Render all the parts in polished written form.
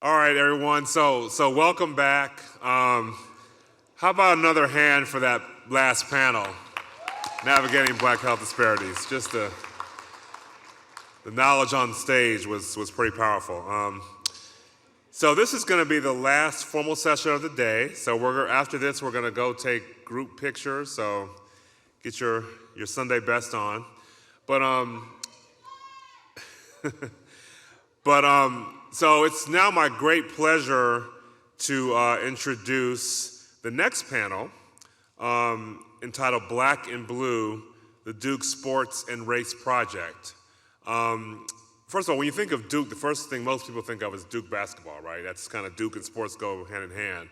All right, everyone. So welcome back. How about another hand for that last panel, navigating Black health disparities? Just the knowledge on stage was pretty powerful. So this is going to be the last formal session of the day. So after this, we're going to go take group pictures. So get your Sunday best on. So it's now my great pleasure to introduce the next panel, entitled Black and Blue, the Duke Sports and Race Project. First of all, when you think of Duke, the first thing most people think of is Duke basketball, right? That's kind of Duke and sports go hand in hand.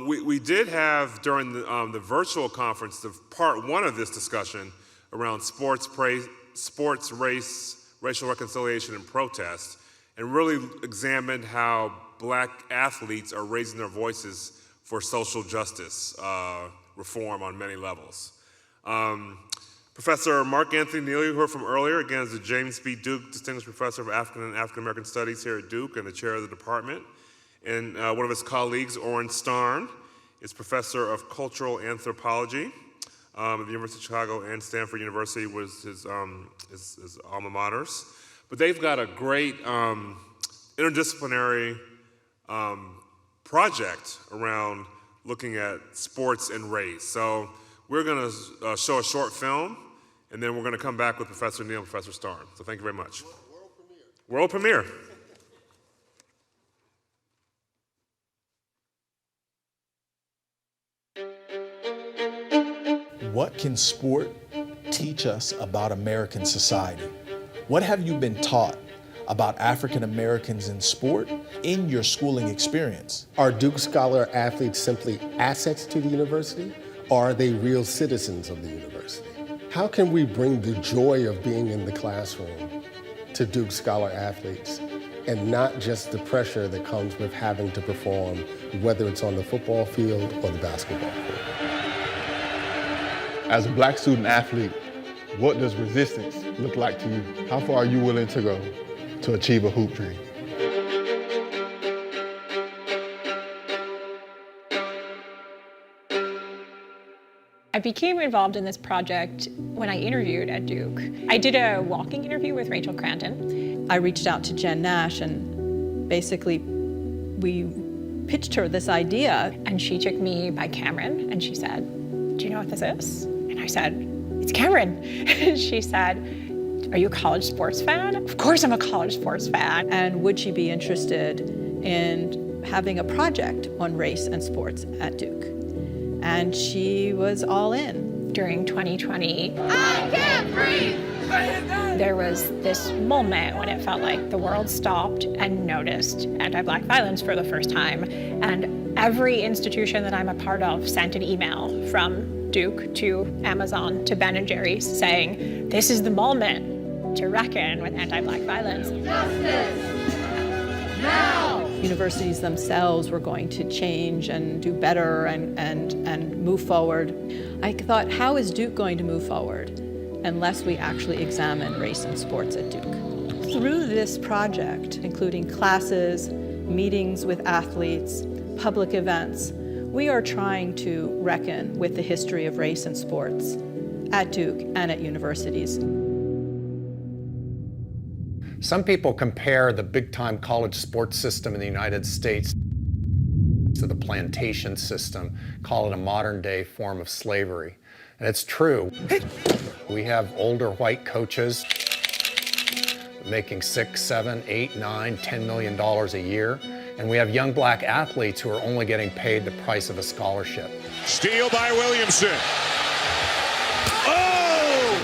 We did have, during the virtual conference, the part one of this discussion around sports, race, racial reconciliation, and protest, and really examined how Black athletes are raising their voices for social justice reform on many levels. Professor Mark Anthony Neal, you heard from earlier, again, is the James B. Duke Distinguished Professor of African and African American Studies here at Duke and the chair of the department. And one of his colleagues, Orin Starn, is Professor of Cultural Anthropology at the University of Chicago, and Stanford University was his alma maters. But they've got a great interdisciplinary project around looking at sports and race. So we're going to show a short film, and then we're going to come back with Professor Neal and Professor Starn. So thank you very much. World premiere. What can sport teach us about American society? What have you been taught about African Americans in sport in your schooling experience? Are Duke Scholar athletes simply assets to the university, or are they real citizens of the university? How can we bring the joy of being in the classroom to Duke Scholar athletes, and not just the pressure that comes with having to perform, whether it's on the football field or the basketball field? As a Black student athlete, what does resistance look like to you? How far are you willing to go to achieve a hoop dream? I became involved in this project when I interviewed at Duke. I did a walking interview with Rachel Cranton. I reached out to Jen Nash, and basically we pitched her this idea. And she took me by Cameron and she said, "Do you know what this is?" And I said, "It's Cameron." And she said, "Are you a college sports fan?" "Of course I'm a college sports fan." And would she be interested in having a project on race and sports at Duke? And she was all in. During 2020, I can't breathe! there was this moment when it felt like the world stopped and noticed anti-Black violence for the first time. And every institution that I'm a part of sent an email from Duke to Amazon to Ben & Jerry's saying, this is the moment to reckon with anti-Black violence. Justice! Now! Universities themselves were going to change and do better and move forward. I thought, how is Duke going to move forward unless we actually examine race and sports at Duke? Through this project, including classes, meetings with athletes, public events, we are trying to reckon with the history of race and sports at Duke and at universities. Some people compare the big-time college sports system in the United States to the plantation system, call it a modern-day form of slavery. And it's true. We have older white coaches making $6, $7, $8, $9, $10 million a year. And we have young Black athletes who are only getting paid the price of a scholarship. Steal by Williamson.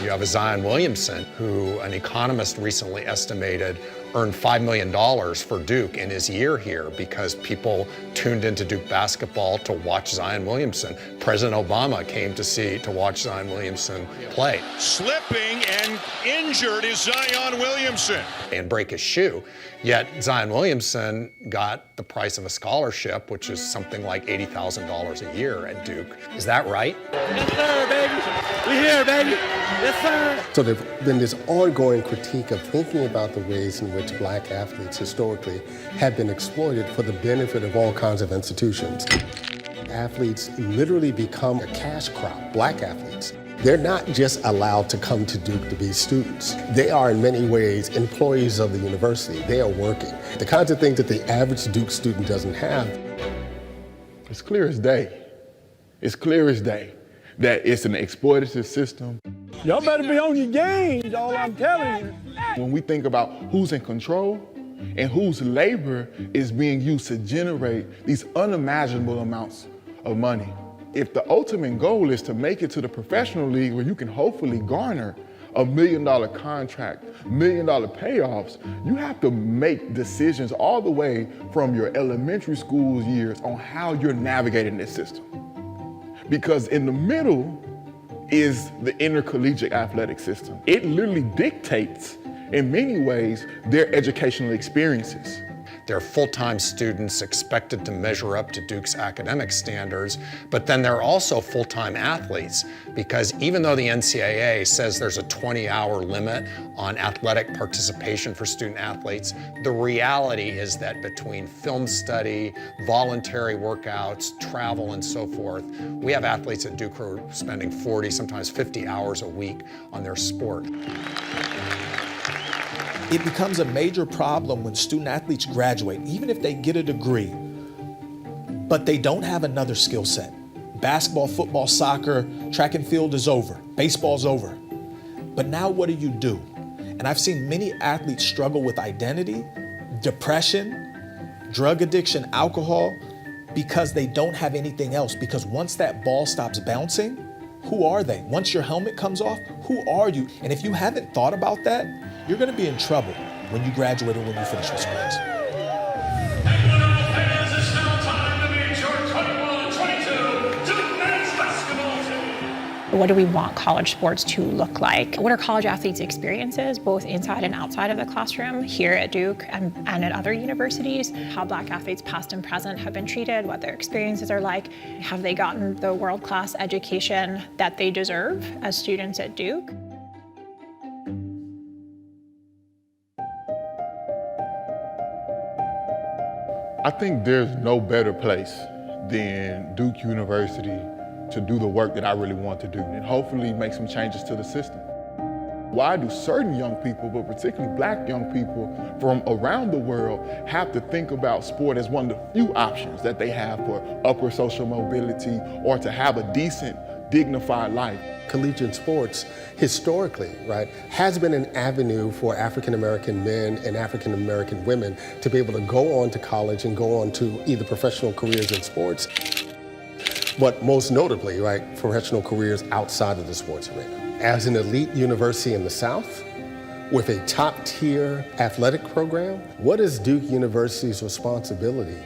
You have a Zion Williamson, who an economist recently estimated earned $5 million for Duke in his year here because people tuned into Duke basketball to watch Zion Williamson. President Obama came to watch Zion Williamson play. Slipping and injured is Zion Williamson. And break his shoe. Yet Zion Williamson got the price of a scholarship, which is something like $80,000 a year at Duke. Is that right? Yes, sir, baby. We here, baby. Yes, sir. So there's been this ongoing critique of thinking about the ways in which black athletes historically have been exploited for the benefit of all kinds of institutions. Athletes literally become a cash crop, black athletes. They're not just allowed to come to Duke to be students. They are in many ways employees of the university. They are working. The kinds of things that the average Duke student doesn't have. It's clear as day. It's clear as day that it's an exploitative system. Y'all better be on your game, all I'm telling you. When we think about who's in control and whose labor is being used to generate these unimaginable amounts of money. If the ultimate goal is to make it to the professional league where you can hopefully garner $1 million contract, $1 million payoffs, you have to make decisions all the way from your elementary school years on how you're navigating this system. Because in the middle is the intercollegiate athletic system. It literally dictates, in many ways, their educational experiences. There are full-time students expected to measure up to Duke's academic standards, but then there are also full-time athletes, because even though the NCAA says there's a 20-hour limit on athletic participation for student athletes, the reality is that between film study, voluntary workouts, travel, and so forth, we have athletes at Duke who are spending 40, sometimes 50 hours a week on their sport. It becomes a major problem when student athletes graduate, even if they get a degree, but they don't have another skill set. Basketball, football, soccer, track and field is over, baseball's over. But now what do? And I've seen many athletes struggle with identity, depression, drug addiction, alcohol, because they don't have anything else. Because once that ball stops bouncing, who are they? Once your helmet comes off, who are you? And if you haven't thought about that, you're gonna be in trouble when you graduate or when you finish with sports. What do we want college sports to look like? What are college athletes' experiences, both inside and outside of the classroom, here at Duke and at other universities? How black athletes past and present have been treated, what their experiences are like. Have they gotten the world-class education that they deserve as students at Duke? I think there's no better place than Duke University to do the work that I really want to do and hopefully make some changes to the system. Why do certain young people, but particularly black young people from around the world, have to think about sport as one of the few options that they have for upper social mobility or to have a decent, dignified life? Collegiate sports, historically, right, has been an avenue for African-American men and African-American women to be able to go on to college and go on to either professional careers in sports, but most notably, right, professional careers outside of the sports arena. As an elite university in the South, with a top-tier athletic program, what is Duke University's responsibility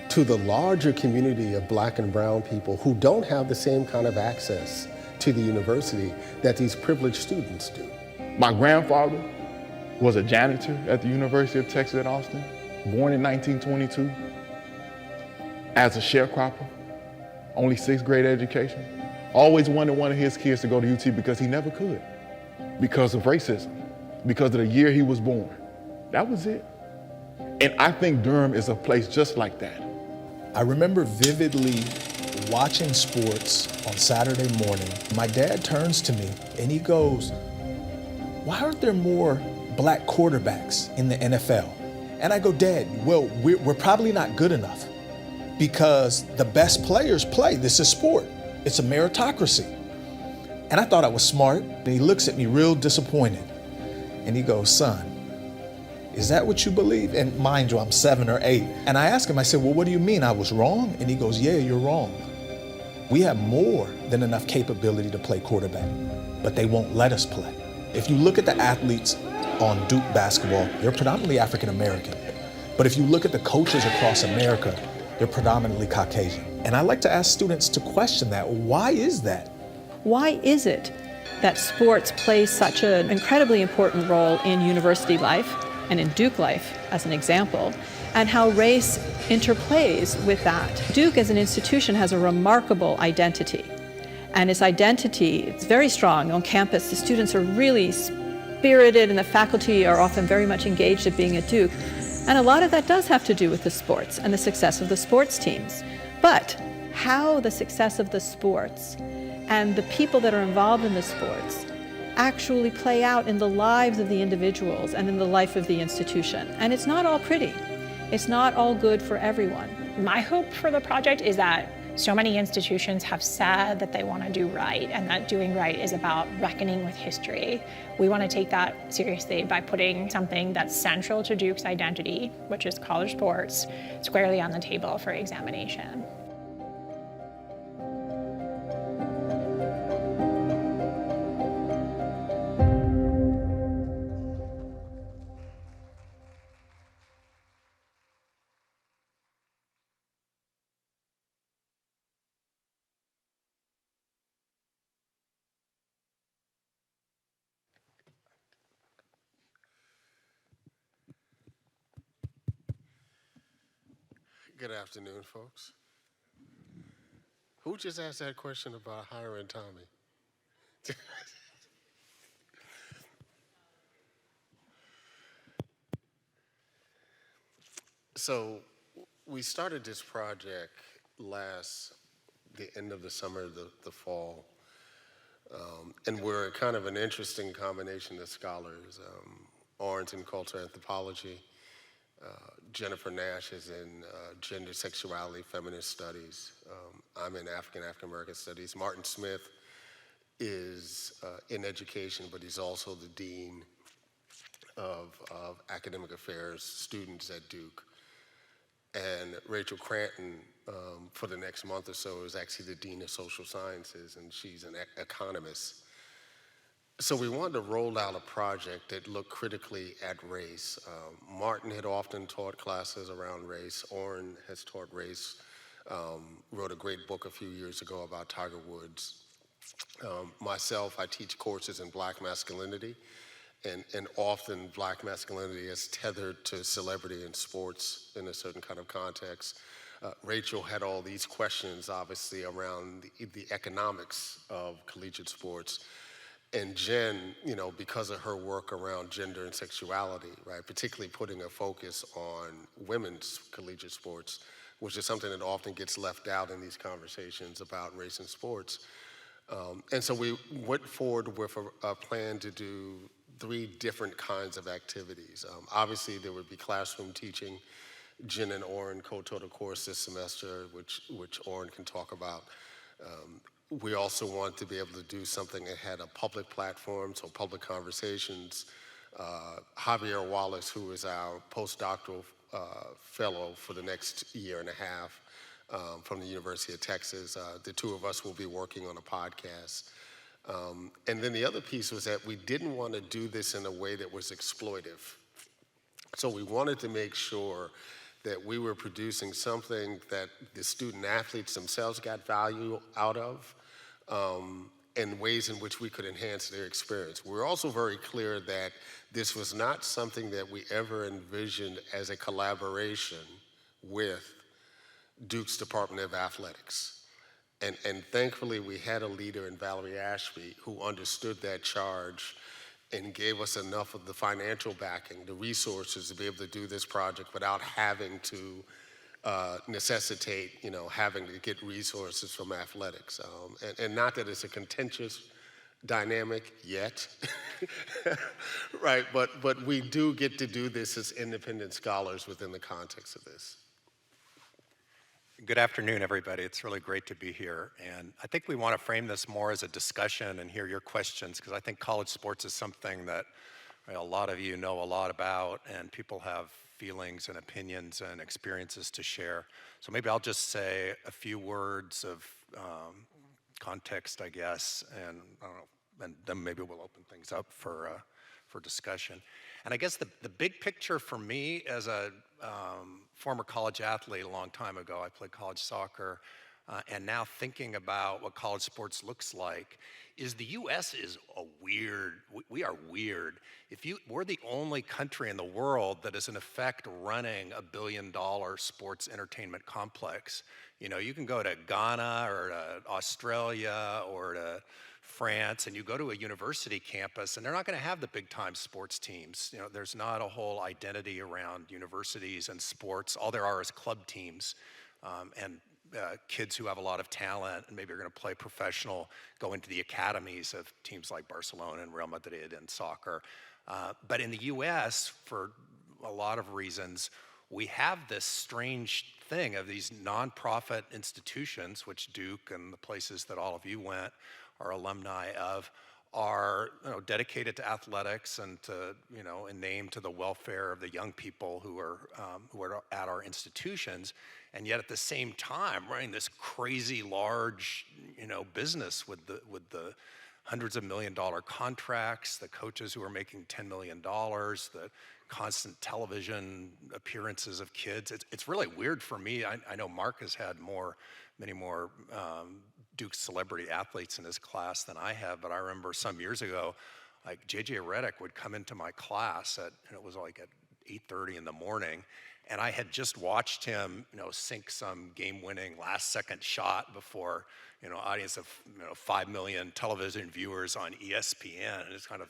to the larger community of black and brown people who don't have the same kind of access to the university that these privileged students do? My grandfather was a janitor at the University of Texas at Austin, born in 1922, as a sharecropper, only 6th grade education. Always wanted one of his kids to go to UT because he never could, because of racism, because of the year he was born. That was it. And I think Durham is a place just like that. I remember vividly watching sports on Saturday morning. My dad turns to me and he goes, "Why aren't there more black quarterbacks in the NFL?" And I go, "Dad, well, we're probably not good enough because the best players play. This is sport. It's a meritocracy." And I thought I was smart. And he looks at me real disappointed. And he goes, "Son, is that what you believe?" And mind you, I'm 7 or 8. And I asked him, I said, "Well, what do you mean? I was wrong?" And he goes, "Yeah, you're wrong. We have more than enough capability to play quarterback, but they won't let us play." If you look at the athletes on Duke basketball, they're predominantly African American. But if you look at the coaches across America, they're predominantly Caucasian. And I like to ask students to question that. Why is that? Why is it that sports play such an incredibly important role in university life and in Duke life, as an example, and how race interplays with that? Duke as an institution has a remarkable identity. And its identity, it's very strong on campus. The students are really spirited and the faculty are often very much engaged at being at Duke. And a lot of that does have to do with the sports and the success of the sports teams. But how the success of the sports and the people that are involved in the sports actually play out in the lives of the individuals and in the life of the institution. And it's not all pretty. It's not all good for everyone. My hope for the project is that so many institutions have said that they want to do right, and that doing right is about reckoning with history. We want to take that seriously by putting something that's central to Duke's identity, which is college sports, squarely on the table for examination. Good afternoon, folks. Who just asked that question about hiring Tommy? So we started this project the end of the summer, the fall. And we're kind of an interesting combination of scholars. Orin's in cultural anthropology. Jennifer Nash is in gender, sexuality, feminist studies. I'm in African American studies. Martin Smith is in education, but he's also the dean of academic affairs, students at Duke. And Rachel Cranton, for the next month or so, is actually the dean of social sciences, and she's an economist. So we wanted to roll out a project that looked critically at race. Martin had often taught classes around race. Orin has taught race, wrote a great book a few years ago about Tiger Woods. Myself, I teach courses in Black masculinity, and often Black masculinity is tethered to celebrity in sports in a certain kind of context. Rachel had all these questions, obviously, around the economics of collegiate sports. And Jen, because of her work around gender and sexuality, right, particularly putting a focus on women's collegiate sports, which is something that often gets left out in these conversations about race and sports. And so we went forward with a plan to do 3 different kinds of activities. Obviously, there would be classroom teaching. Jen and Orin co-taught a course this semester, which Orin can talk about. We also want to be able to do something that had a public platform, so public conversations. Javier Wallace, who is our postdoctoral fellow for the next year and a half from the University of Texas, the 2 of us will be working on a podcast. And then the other piece was that we didn't want to do this in a way that was exploitive. So we wanted to make sure that we were producing something that the student athletes themselves got value out of, and ways in which we could enhance their experience. We're also very clear that this was not something that we ever envisioned as a collaboration with Duke's Department of Athletics. And thankfully, we had a leader in Valerie Ashby who understood that charge and gave us enough of the financial backing, the resources to be able to do this project without having to necessitate, having to get resources from athletics. And not that it's a contentious dynamic yet, right? But we do get to do this as independent scholars within the context of this. Good afternoon, everybody. It's really great to be here. And I think we want to frame this more as a discussion and hear your questions, because I think college sports is something that a lot of you know a lot about, and people have feelings and opinions and experiences to share. So maybe I'll just say a few words of context, I guess, and I don't know, and then maybe we'll open things up for discussion. And I guess the big picture for me as a former college athlete a long time ago, I played college soccer. and now thinking about what college sports looks like, is the U.S. is we are weird. We're the only country in the world that is in effect running $1 billion sports entertainment complex. You can go to Ghana or to Australia or to France, and you go to a university campus, and they're not going to have the big-time sports teams. There's not a whole identity around universities and sports. All there are is club teams, and kids who have a lot of talent and maybe are going to play professional go into the academies of teams like Barcelona and Real Madrid and soccer. But in the U.S., for a lot of reasons, we have this strange thing of these nonprofit institutions, which Duke and the places that all of you went are alumni of, are dedicated to athletics and to in name to the welfare of the young people who are at our institutions, and yet at the same time running this crazy large business with the hundreds of $1 million contracts, the coaches who are making $10 million, the constant television appearances of kids. It's really weird for me. I know Mark has had many more Duke celebrity athletes in his class than I have, but I remember some years ago, like JJ Redick would come into my class and it was like at 8:30 in the morning, and I had just watched him, sink some game-winning last-second shot before, audience of 5 million television viewers on ESPN, and it's kind of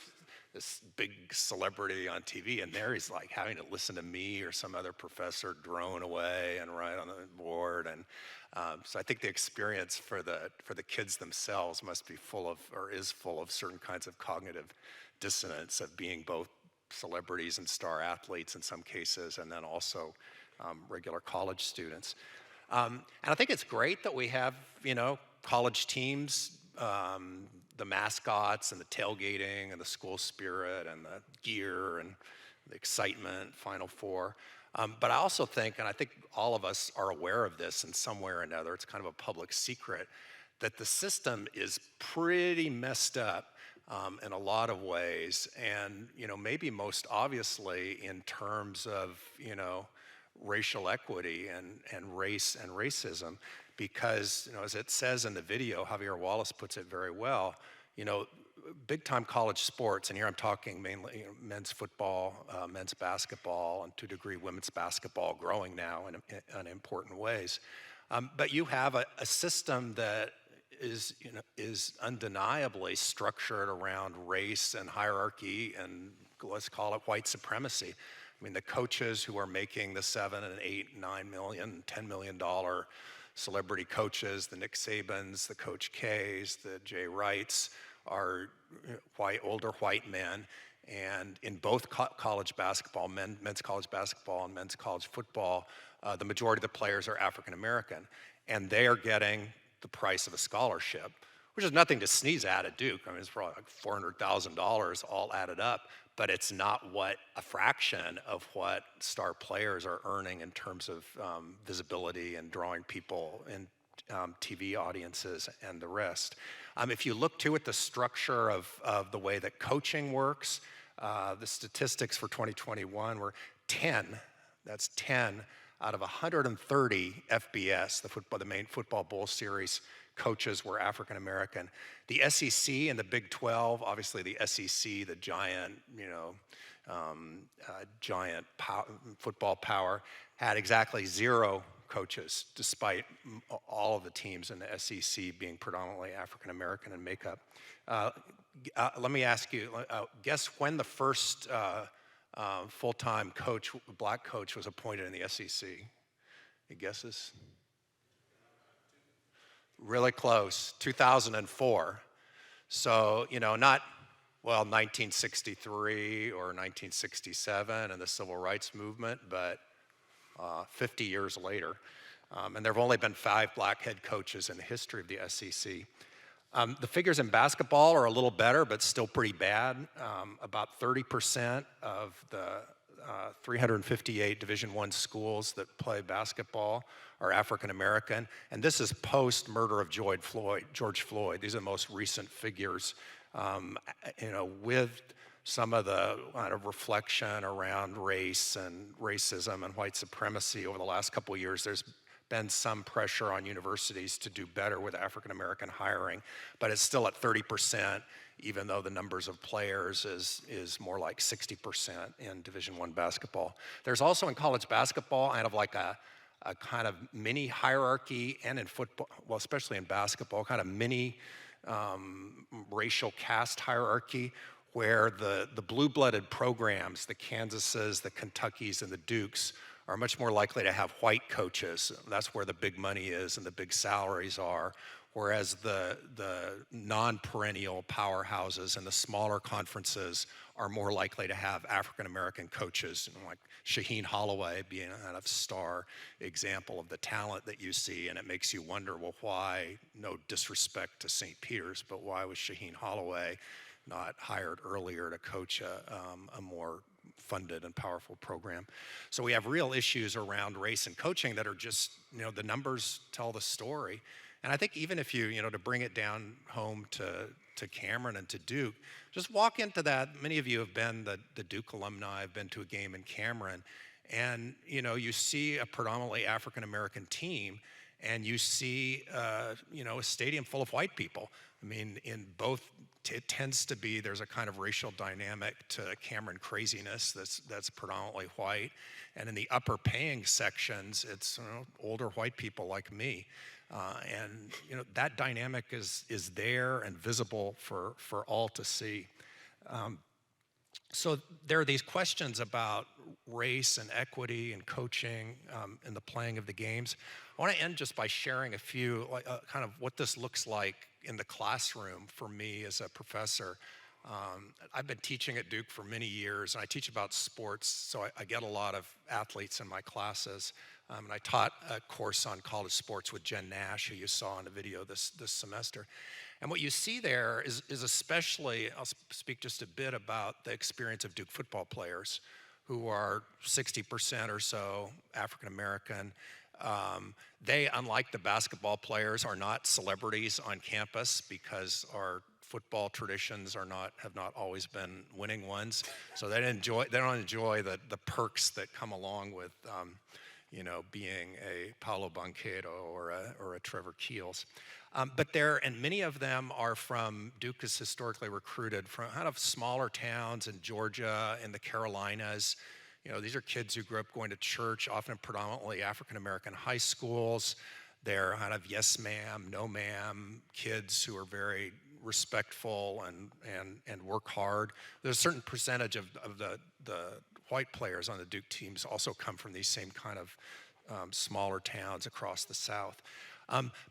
this big celebrity on TV, and there he's like having to listen to me or some other professor drone away and write on the board, and so I think the experience for the kids themselves must be is full of certain kinds of cognitive dissonance of being both celebrities and star athletes in some cases, and then also regular college students. And I think it's great that we have, college teams, the mascots and the tailgating and the school spirit and the gear and the excitement, Final Four. But I also think, and I think all of us are aware of this in some way or another, it's kind of a public secret, that the system is pretty messed up in a lot of ways, and maybe most obviously in terms of racial equity and race and racism, because as it says in the video, Javier Wallace puts it very well. Big time college sports, and here I'm talking mainly men's football, men's basketball, and to a degree women's basketball growing now in important ways. But you have a system that is undeniably structured around race and hierarchy and let's call it white supremacy. I mean, the coaches who are making the $7 and $8, $9 million, $10 million celebrity coaches, the Nick Sabans, the Coach K's, the Jay Wrights, are older white men. And in both college basketball, men's college basketball and men's college football, the majority of the players are African American. And they are getting the price of a scholarship, which is nothing to sneeze at Duke. I mean, it's probably like $400,000 all added up, but it's not a fraction of what star players are earning in terms of visibility and drawing people in TV audiences and the rest. If you look too at the structure of the way that coaching works, the statistics for 2021 were 10. That's 10 out of 130 FBS, the main football bowl series, coaches were African American. The SEC and the Big 12, obviously the SEC, the giant, football power, had exactly 0 coaches, despite all of the teams in the SEC being predominantly African American in makeup. Let me ask you, guess when the first full-time coach, black coach, was appointed in the SEC? Any guesses? Really close, 2004. So, not, 1963 or 1967 and the Civil Rights Movement, but 50 years later. And there have only been 5 black head coaches in the history of the SEC. The figures in basketball are a little better, but still pretty bad. About 30% of the 358 Division I schools that play basketball are African American, and this is post-murder of George Floyd. These are the most recent figures, with some of the kind of reflection around race and racism and white supremacy over the last couple of years. There's been some pressure on universities to do better with African American hiring, but it's still at 30%, even though the numbers of players is more like 60% in Division I basketball. There's also in college basketball kind of like a kind of mini hierarchy, and in football, well, especially in basketball, kind of mini racial caste hierarchy, where the blue-blooded programs, the Kansases, the Kentuckys, and the Dukes, are much more likely to have white coaches. That's where the big money is and the big salaries are. Whereas the non-perennial powerhouses and the smaller conferences are more likely to have African-American coaches, like Shaheen Holloway being a kind of star example of the talent that you see, and it makes you wonder, well, why, no disrespect to St. Peter's, but why was Shaheen Holloway not hired earlier to coach a more funded and powerful program? So we have real issues around race and coaching that are just, the numbers tell the story. And I think even if you, to bring it down home to Cameron and to Duke, just walk into that. Many of you have been the Duke alumni, have been to a game in Cameron, and you see a predominantly African-American team, and you see a stadium full of white people. I mean, in both, it tends to be, there's a kind of racial dynamic to Cameron craziness that's predominantly white. And in the upper paying sections, it's older white people like me. And that dynamic is there and visible for all to see. So there are these questions about race and equity and coaching and the playing of the games. I want to end just by sharing a few, kind of what this looks like in the classroom for me as a professor. I've been teaching at Duke for many years, and I teach about sports, so I get a lot of athletes in my classes. And I taught a course on college sports with Jen Nash, who you saw in the video this semester. And what you see there is especially, I'll speak just a bit about the experience of Duke football players, who are 60% or so African American. They, unlike the basketball players, are not celebrities on campus because our football traditions have not always been winning ones. So they don't enjoy the perks that come along with being a Paolo Banchero or a Trevor Keels. But and many of them are from, Duke is historically recruited from kind of smaller towns in Georgia and the Carolinas. These are kids who grew up going to church, often predominantly African-American high schools. They're kind of yes ma'am, no ma'am kids who are very respectful and work hard. There's a certain percentage of the white players on the Duke teams also come from these same kind of smaller towns across the South.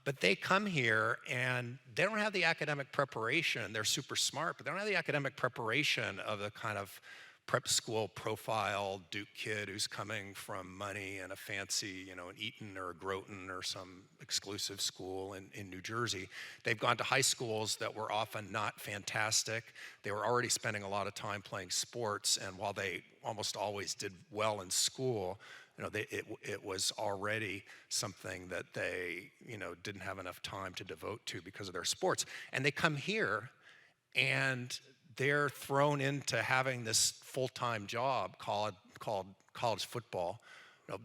But they come here and they don't have the academic preparation. They're super smart, but they don't have the academic preparation of the kind of prep school profile Duke kid who's coming from money and a fancy, an Eton or a Groton or some exclusive school in New Jersey. They've gone to high schools that were often not fantastic. They were already spending a lot of time playing sports, and while they almost always did well in school, it was already something that they, didn't have enough time to devote to because of their sports. And they come here and they're thrown into having this full-time job called college football.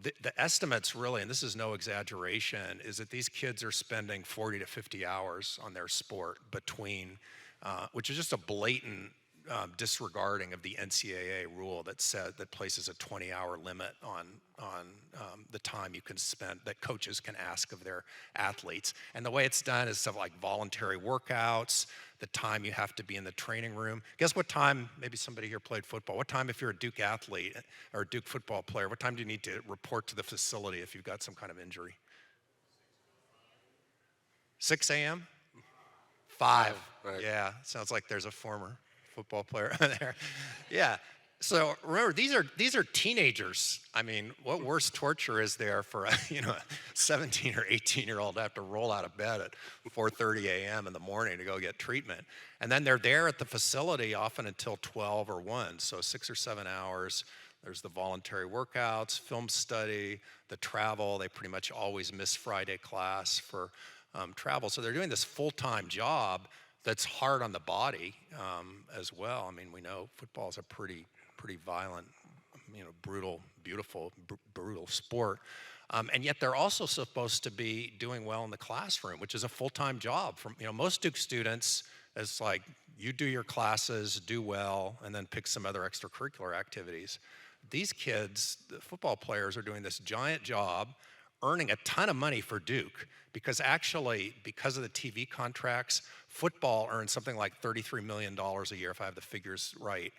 The estimates really, and this is no exaggeration, is that these kids are spending 40 to 50 hours on their sport between, which is just a blatant disregarding of the NCAA rule that places a 20-hour limit on the time you can spend, that coaches can ask of their athletes. And the way it's done is stuff like voluntary workouts, the time you have to be in the training room. Guess what time, maybe somebody here played football, what time if you're a Duke athlete or a Duke football player, what time do you need to report to the facility if you've got some kind of injury? 6 a.m.? 5. Right. Yeah, sounds like there's a former football player there. Yeah. So remember, these are teenagers. I mean, what worse torture is there for a 17 or 18-year-old to have to roll out of bed at 4:30 a.m. in the morning to go get treatment, and then they're there at the facility often until 12 or 1, so 6 or 7 hours. There's the voluntary workouts, film study, the travel. They pretty much always miss Friday class for travel. So they're doing this full-time job that's hard on the body as well. I mean, we know football is a pretty violent, brutal, beautiful, brutal sport. And yet they're also supposed to be doing well in the classroom, which is a full-time job. Most Duke students, it's like, you do your classes, do well, and then pick some other extracurricular activities. These kids, the football players, are doing this giant job, earning a ton of money for Duke, because actually, because of the TV contracts, football earns something like $33 million a year, if I have the figures right,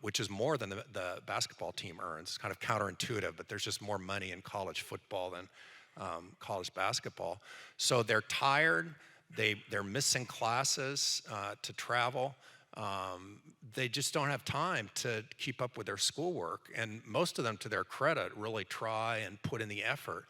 which is more than the basketball team earns. It's kind of counterintuitive, but there's just more money in college football than college basketball. So they're tired, they're missing classes to travel. They just don't have time to keep up with their schoolwork, and most of them, to their credit, really try and put in the effort,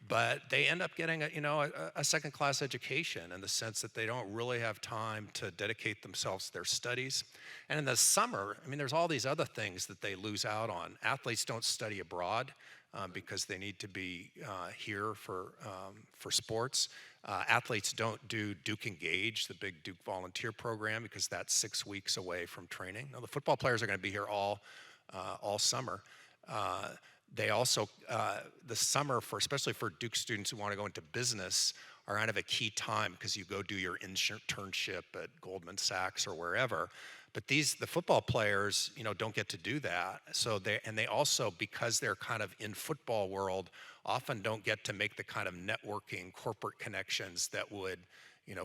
but they end up getting a second-class education in the sense that they don't really have time to dedicate themselves to their studies. And in the summer, there's all these other things that they lose out on. Athletes don't study abroad because they need to be here for sports. Athletes don't do Duke Engage, the big Duke volunteer program, because that's 6 weeks away from training. Now, the football players are going to be here all summer. They also, the summer, especially for Duke students who want to go into business, are kind of a key time because you go do your internship at Goldman Sachs or wherever. But the football players, don't get to do that. So they also, because they're kind of in football world, often don't get to make the kind of networking corporate connections that would,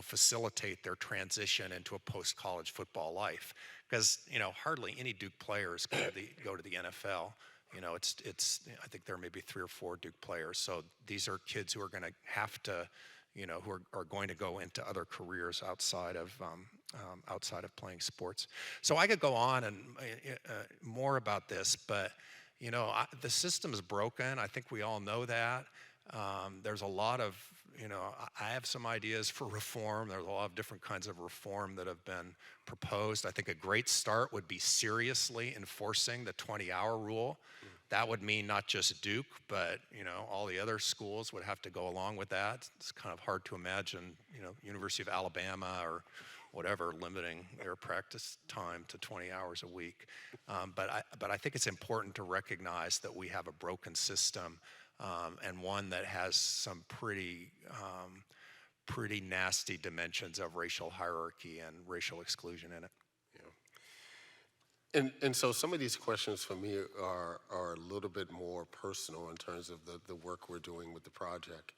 facilitate their transition into a post-college football life. Because, hardly any Duke players go to the NFL. I think there may be 3 or 4 Duke players. So these are kids who are going to have to, who are going to go into other careers outside of playing sports. So I could go on and more about this, but the system is broken. I think we all know that. There's a lot of, I have some ideas for reform. There's a lot of different kinds of reform that have been proposed. I think a great start would be seriously enforcing the 20-hour rule. That would mean not just Duke, but all the other schools would have to go along with that. It's kind of hard to imagine, University of Alabama or whatever limiting their practice time to 20 hours a week. But I think it's important to recognize that we have a broken system, and one that has some pretty nasty dimensions of racial hierarchy and racial exclusion in it. And so some of these questions for me are a little bit more personal in terms of the work we're doing with the project.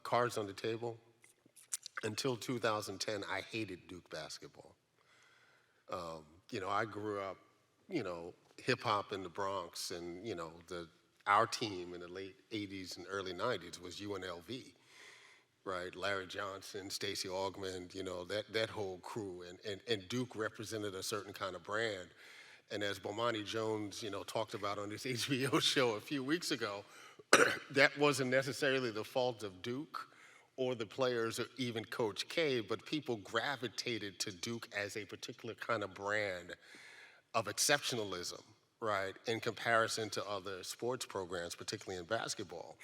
Cards on the table. Until 2010, I hated Duke basketball. I grew up, hip hop in the Bronx, and our team in the late 80s and early 90s was UNLV. Right, Larry Johnson, Stacey Augmon, that whole crew, and Duke represented a certain kind of brand. And as Bomani Jones, talked about on this HBO show a few weeks ago, that wasn't necessarily the fault of Duke or the players or even Coach K, but people gravitated to Duke as a particular kind of brand of exceptionalism, right, in comparison to other sports programs, particularly in basketball.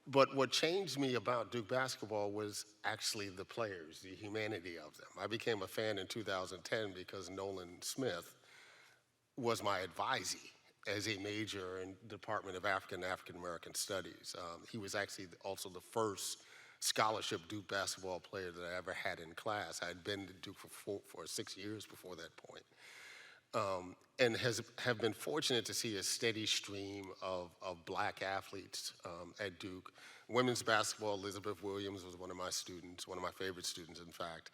But what changed me about Duke basketball was actually the players, the humanity of them. I became a fan in 2010 because Nolan Smith was my advisee as a major in the Department of African American Studies. He was actually also the first scholarship Duke basketball player that I ever had in class. I had been to Duke for 6 years before that point. And have been fortunate to see a steady stream of black athletes at Duke. Women's basketball, Elizabeth Williams was one of my students, one of my favorite students, in fact.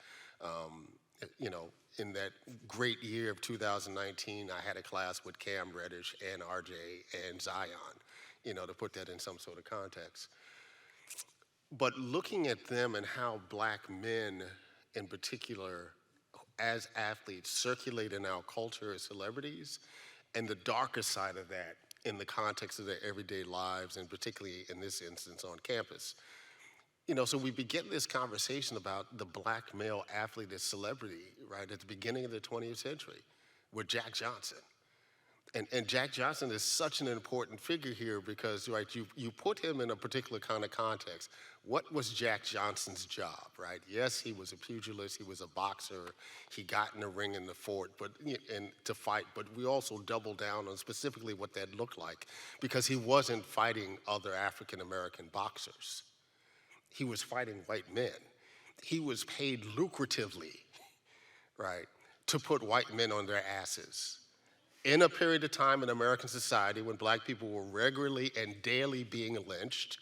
In that great year of 2019, I had a class with Cam Reddish and RJ and Zion, to put that in some sort of context. But looking at them and how black men in particular as athletes circulate in our culture as celebrities, and the darker side of that in the context of their everyday lives, and particularly in this instance on campus. So we begin this conversation about the black male athlete as celebrity, right, at the beginning of the 20th century with Jack Johnson. And Jack Johnson is such an important figure here because, right, you put him in a particular kind of context. What was Jack Johnson's job, right? Yes, he was a pugilist, he was a boxer, he got in the ring in the fort, and to fight, but we also doubled down on specifically what that looked like because he wasn't fighting other African-American boxers. He was fighting white men. He was paid lucratively, right, to put white men on their asses. In a period of time in American society when black people were regularly and daily being lynched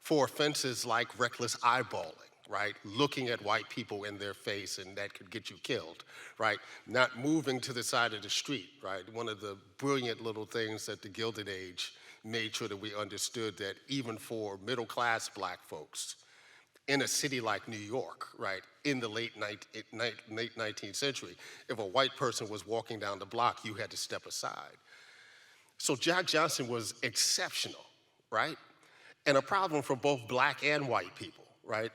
for offenses like reckless eyeballing, right? Looking at white people in their face and that could get you killed, right? Not moving to the side of the street, right? One of the brilliant little things that the Gilded Age made sure that we understood that even for middle-class black folks in a city like New York, right, in the late 19th century, if a white person was walking down the block, you had to step aside. So Jack Johnson was exceptional, right? And a problem for both black and white people, right?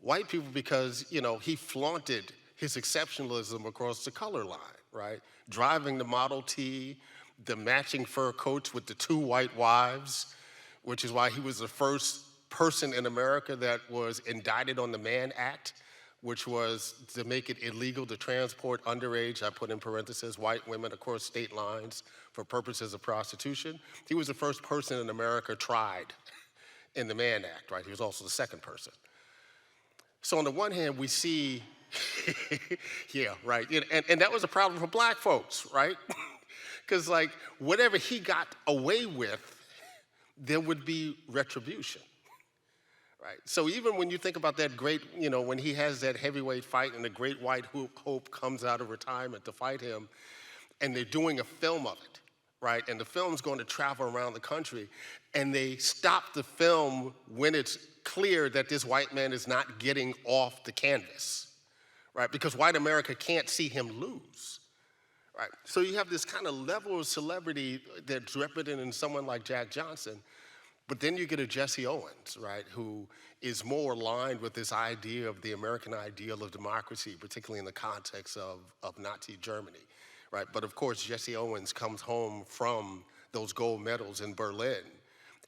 White people because, you know, he flaunted his exceptionalism across the color line, right? Driving the Model T, the matching fur coats with the 2 white wives, which is why he was the first person in America that was indicted on the Mann Act, which was to make it illegal to transport underage, I put in parentheses, white women across state lines for purposes of prostitution. He was the first person in America tried in the Mann Act, right? He was also the second person. So on the one hand, we see, yeah, right, and that was a problem for black folks, right? Because like, whatever he got away with, there would be retribution. Right. So even when you think about that great, you know, when he has that heavyweight fight and the great white hope comes out of retirement to fight him, and they're doing a film of it, right? And the film's going to travel around the country, and they stop the film when it's clear that this white man is not getting off the canvas, right? Because white America can't see him lose, right? So you have this kind of level of celebrity that's represented in someone like Jack Johnson. But then you get a Jesse Owens, right, who is more aligned with this idea of the American ideal of democracy, particularly in the context of Nazi Germany, right? But of course, Jesse Owens comes home from those gold medals in Berlin,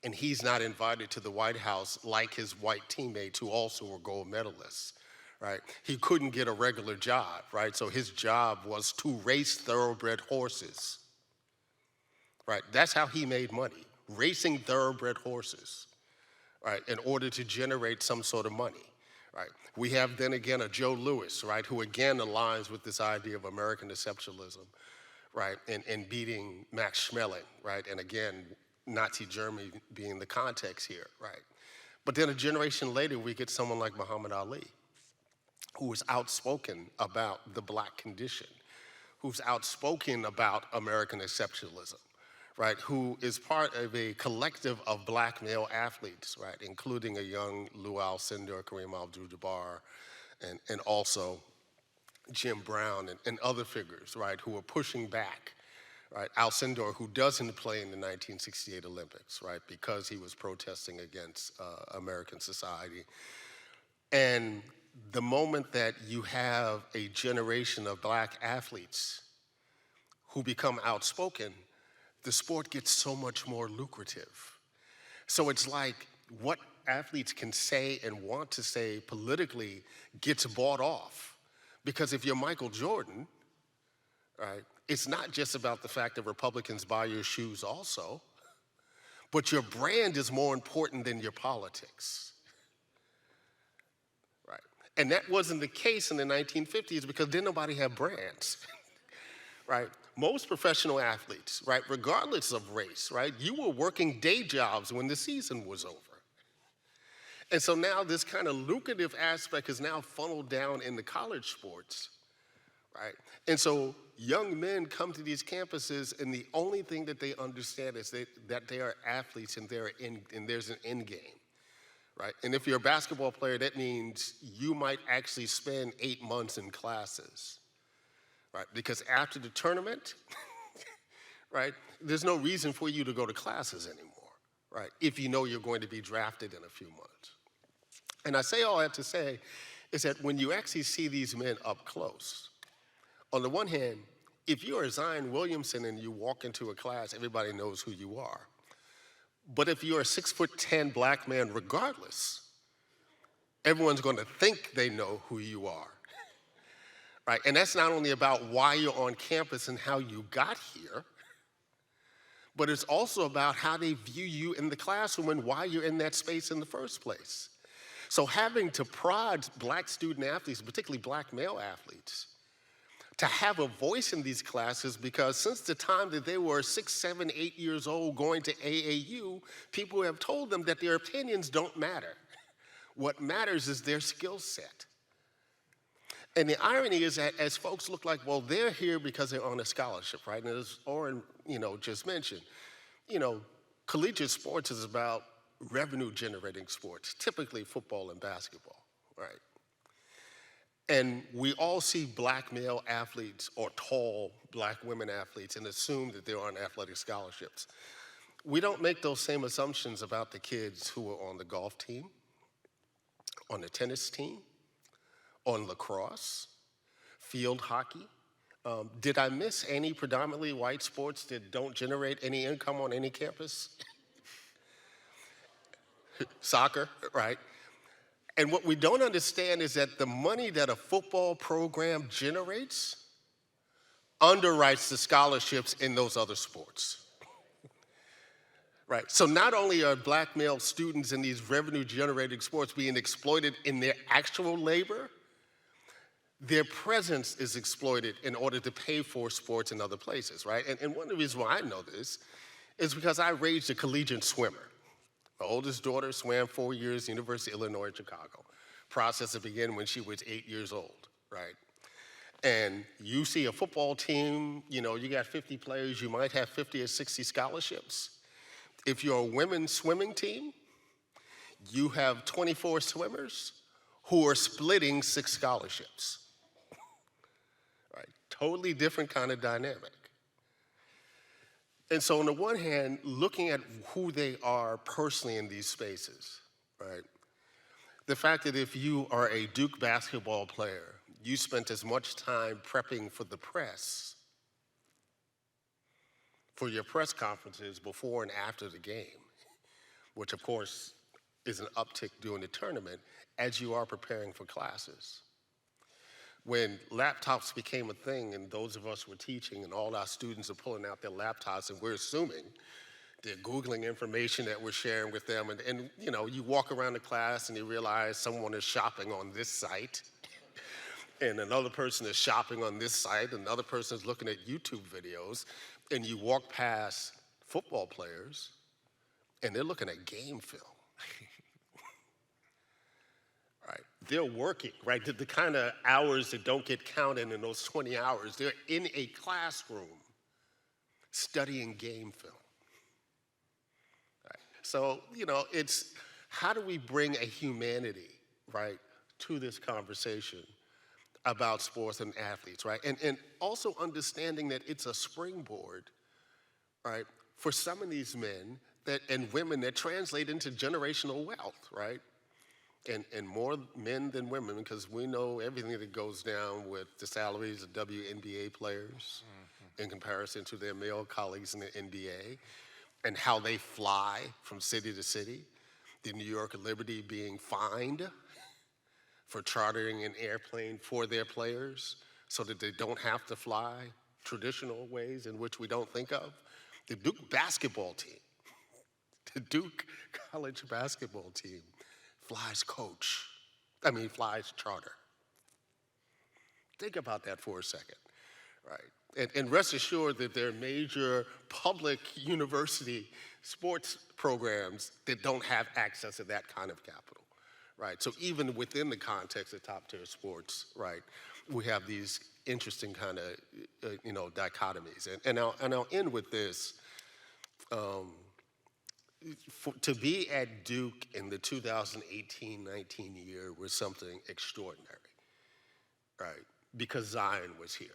and he's not invited to the White House like his white teammates who also were gold medalists, right? He couldn't get a regular job, right? So his job was to race thoroughbred horses, right? That's how he made money. Racing thoroughbred horses, right, in order to generate some sort of money, right? We have then again a Joe Louis, right, who again aligns with this idea of American exceptionalism, right, and beating Max Schmeling, right, and again, Nazi Germany being the context here, right? But then a generation later, we get someone like Muhammad Ali, who is outspoken about the black condition, who's outspoken about American exceptionalism, right, who is part of a collective of black male athletes, right, including a young Lou Alcindor, Kareem Abdul-Jabbar, and also Jim Brown and other figures, right, who are pushing back, right? Alcindor, who doesn't play in the 1968 Olympics, right, because he was protesting against American society. And the moment that you have a generation of black athletes who become outspoken, the sport gets so much more lucrative. So it's like what athletes can say and want to say politically gets bought off. Because if you're Michael Jordan, right, it's not just about the fact that Republicans buy your shoes also, but your brand is more important than your politics. Right? And that wasn't the case in the 1950s because didn't nobody have brands. Right? Most professional athletes, right, regardless of race, right, you were working day jobs when the season was over. And so now this kind of lucrative aspect is now funneled down into college sports, right? And so young men come to these campuses and the only thing that they understand is that they are athletes and there's an end game, right? And if you're a basketball player, that means you might actually spend 8 months in classes. Right, because after the tournament, right, there's no reason for you to go to classes anymore, right, if you know you're going to be drafted in a few months. And I say all that to say is that when you actually see these men up close, on the one hand, If you are Zion Williamson and you walk into a class, everybody knows who you are. But if you're a 6'10" black man, regardless, everyone's going to think they know who you are. Right? And that's not only about why you're on campus and how you got here, but it's also about how they view you in the classroom and why you're in that space in the first place. So having to prod black student athletes, particularly black male athletes, to have a voice in these classes, because since the time that they were 6, 7, 8 years old going to AAU, people have told them that their opinions don't matter. What matters is their skill set. And the irony is that as folks look like, well, they're here because they're on a scholarship, right? And as Orin, just mentioned, collegiate sports is about revenue-generating sports, typically football and basketball, right? And we all see black male athletes or tall black women athletes and assume that they're on athletic scholarships. We don't make those same assumptions about the kids who are on the golf team, on the tennis team, on lacrosse, field hockey. Did I miss any predominantly white sports that don't generate any income on any campus? Soccer, right? And what we don't understand is that the money that a football program generates underwrites the scholarships in those other sports. Right, so not only are black male students in these revenue-generating sports being exploited in their actual labor, their presence is exploited in order to pay for sports in other places, right? And one of the reasons why I know this is because I raised a collegiate swimmer. My oldest daughter swam 4 years, University of Illinois, Chicago. Process that began when she was 8 years old, right? And you see a football team, you got 50 players, you might have 50 or 60 scholarships. If you're a women's swimming team, you have 24 swimmers who are splitting 6 scholarships. Right? Totally different kind of dynamic. And so on the one hand, looking at who they are personally in these spaces, right? The fact that if you are a Duke basketball player, you spent as much time prepping for the press, for your press conferences before and after the game, which of course is an uptick during the tournament, as you are preparing for classes. When laptops became a thing and those of us were teaching and all our students are pulling out their laptops and we're assuming they're Googling information that we're sharing with them, and you walk around the class and you realize someone is shopping on this site and another person is shopping on this site, another person is looking at YouTube videos, and you walk past football players and they're looking at game film. Right? They're working, right? The kind of hours that don't get counted in those 20 hours, they're in a classroom studying game film. Right? So, it's how do we bring a humanity, right, to this conversation about sports and athletes, right? And also understanding that it's a springboard, right, for some of these men and women that translate into generational wealth, right? And more men than women, because we know everything that goes down with the salaries of WNBA players in comparison to their male colleagues in the NBA, and how they fly from city to city. The New York Liberty being fined for chartering an airplane for their players so that they don't have to fly traditional ways in which we don't think of. The Duke basketball team, the Duke college basketball team, flies charter. Think about that for a second, right? And rest assured that there are major public university sports programs that don't have access to that kind of capital, right? So even within the context of top tier sports, right, we have these interesting kind of, dichotomies. And I'll end with this. To be at Duke in the 2018-19 year was something extraordinary, right? Because Zion was here.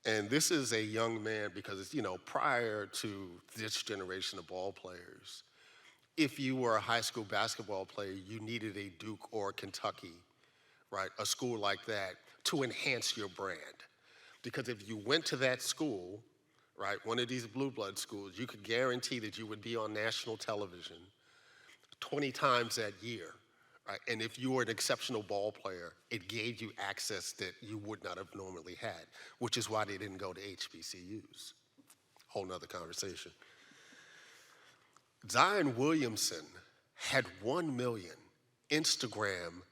And this is a young man because, prior to this generation of ball players, if you were a high school basketball player, you needed a Duke or Kentucky, right? A school like that to enhance your brand. Because if you went to that school, right, one of these blue blood schools, you could guarantee that you would be on national television 20 times that year, right? And if you were an exceptional ball player, it gave you access that you would not have normally had, which is why they didn't go to HBCUs. Whole nother conversation. Zion Williamson had 1 million Instagram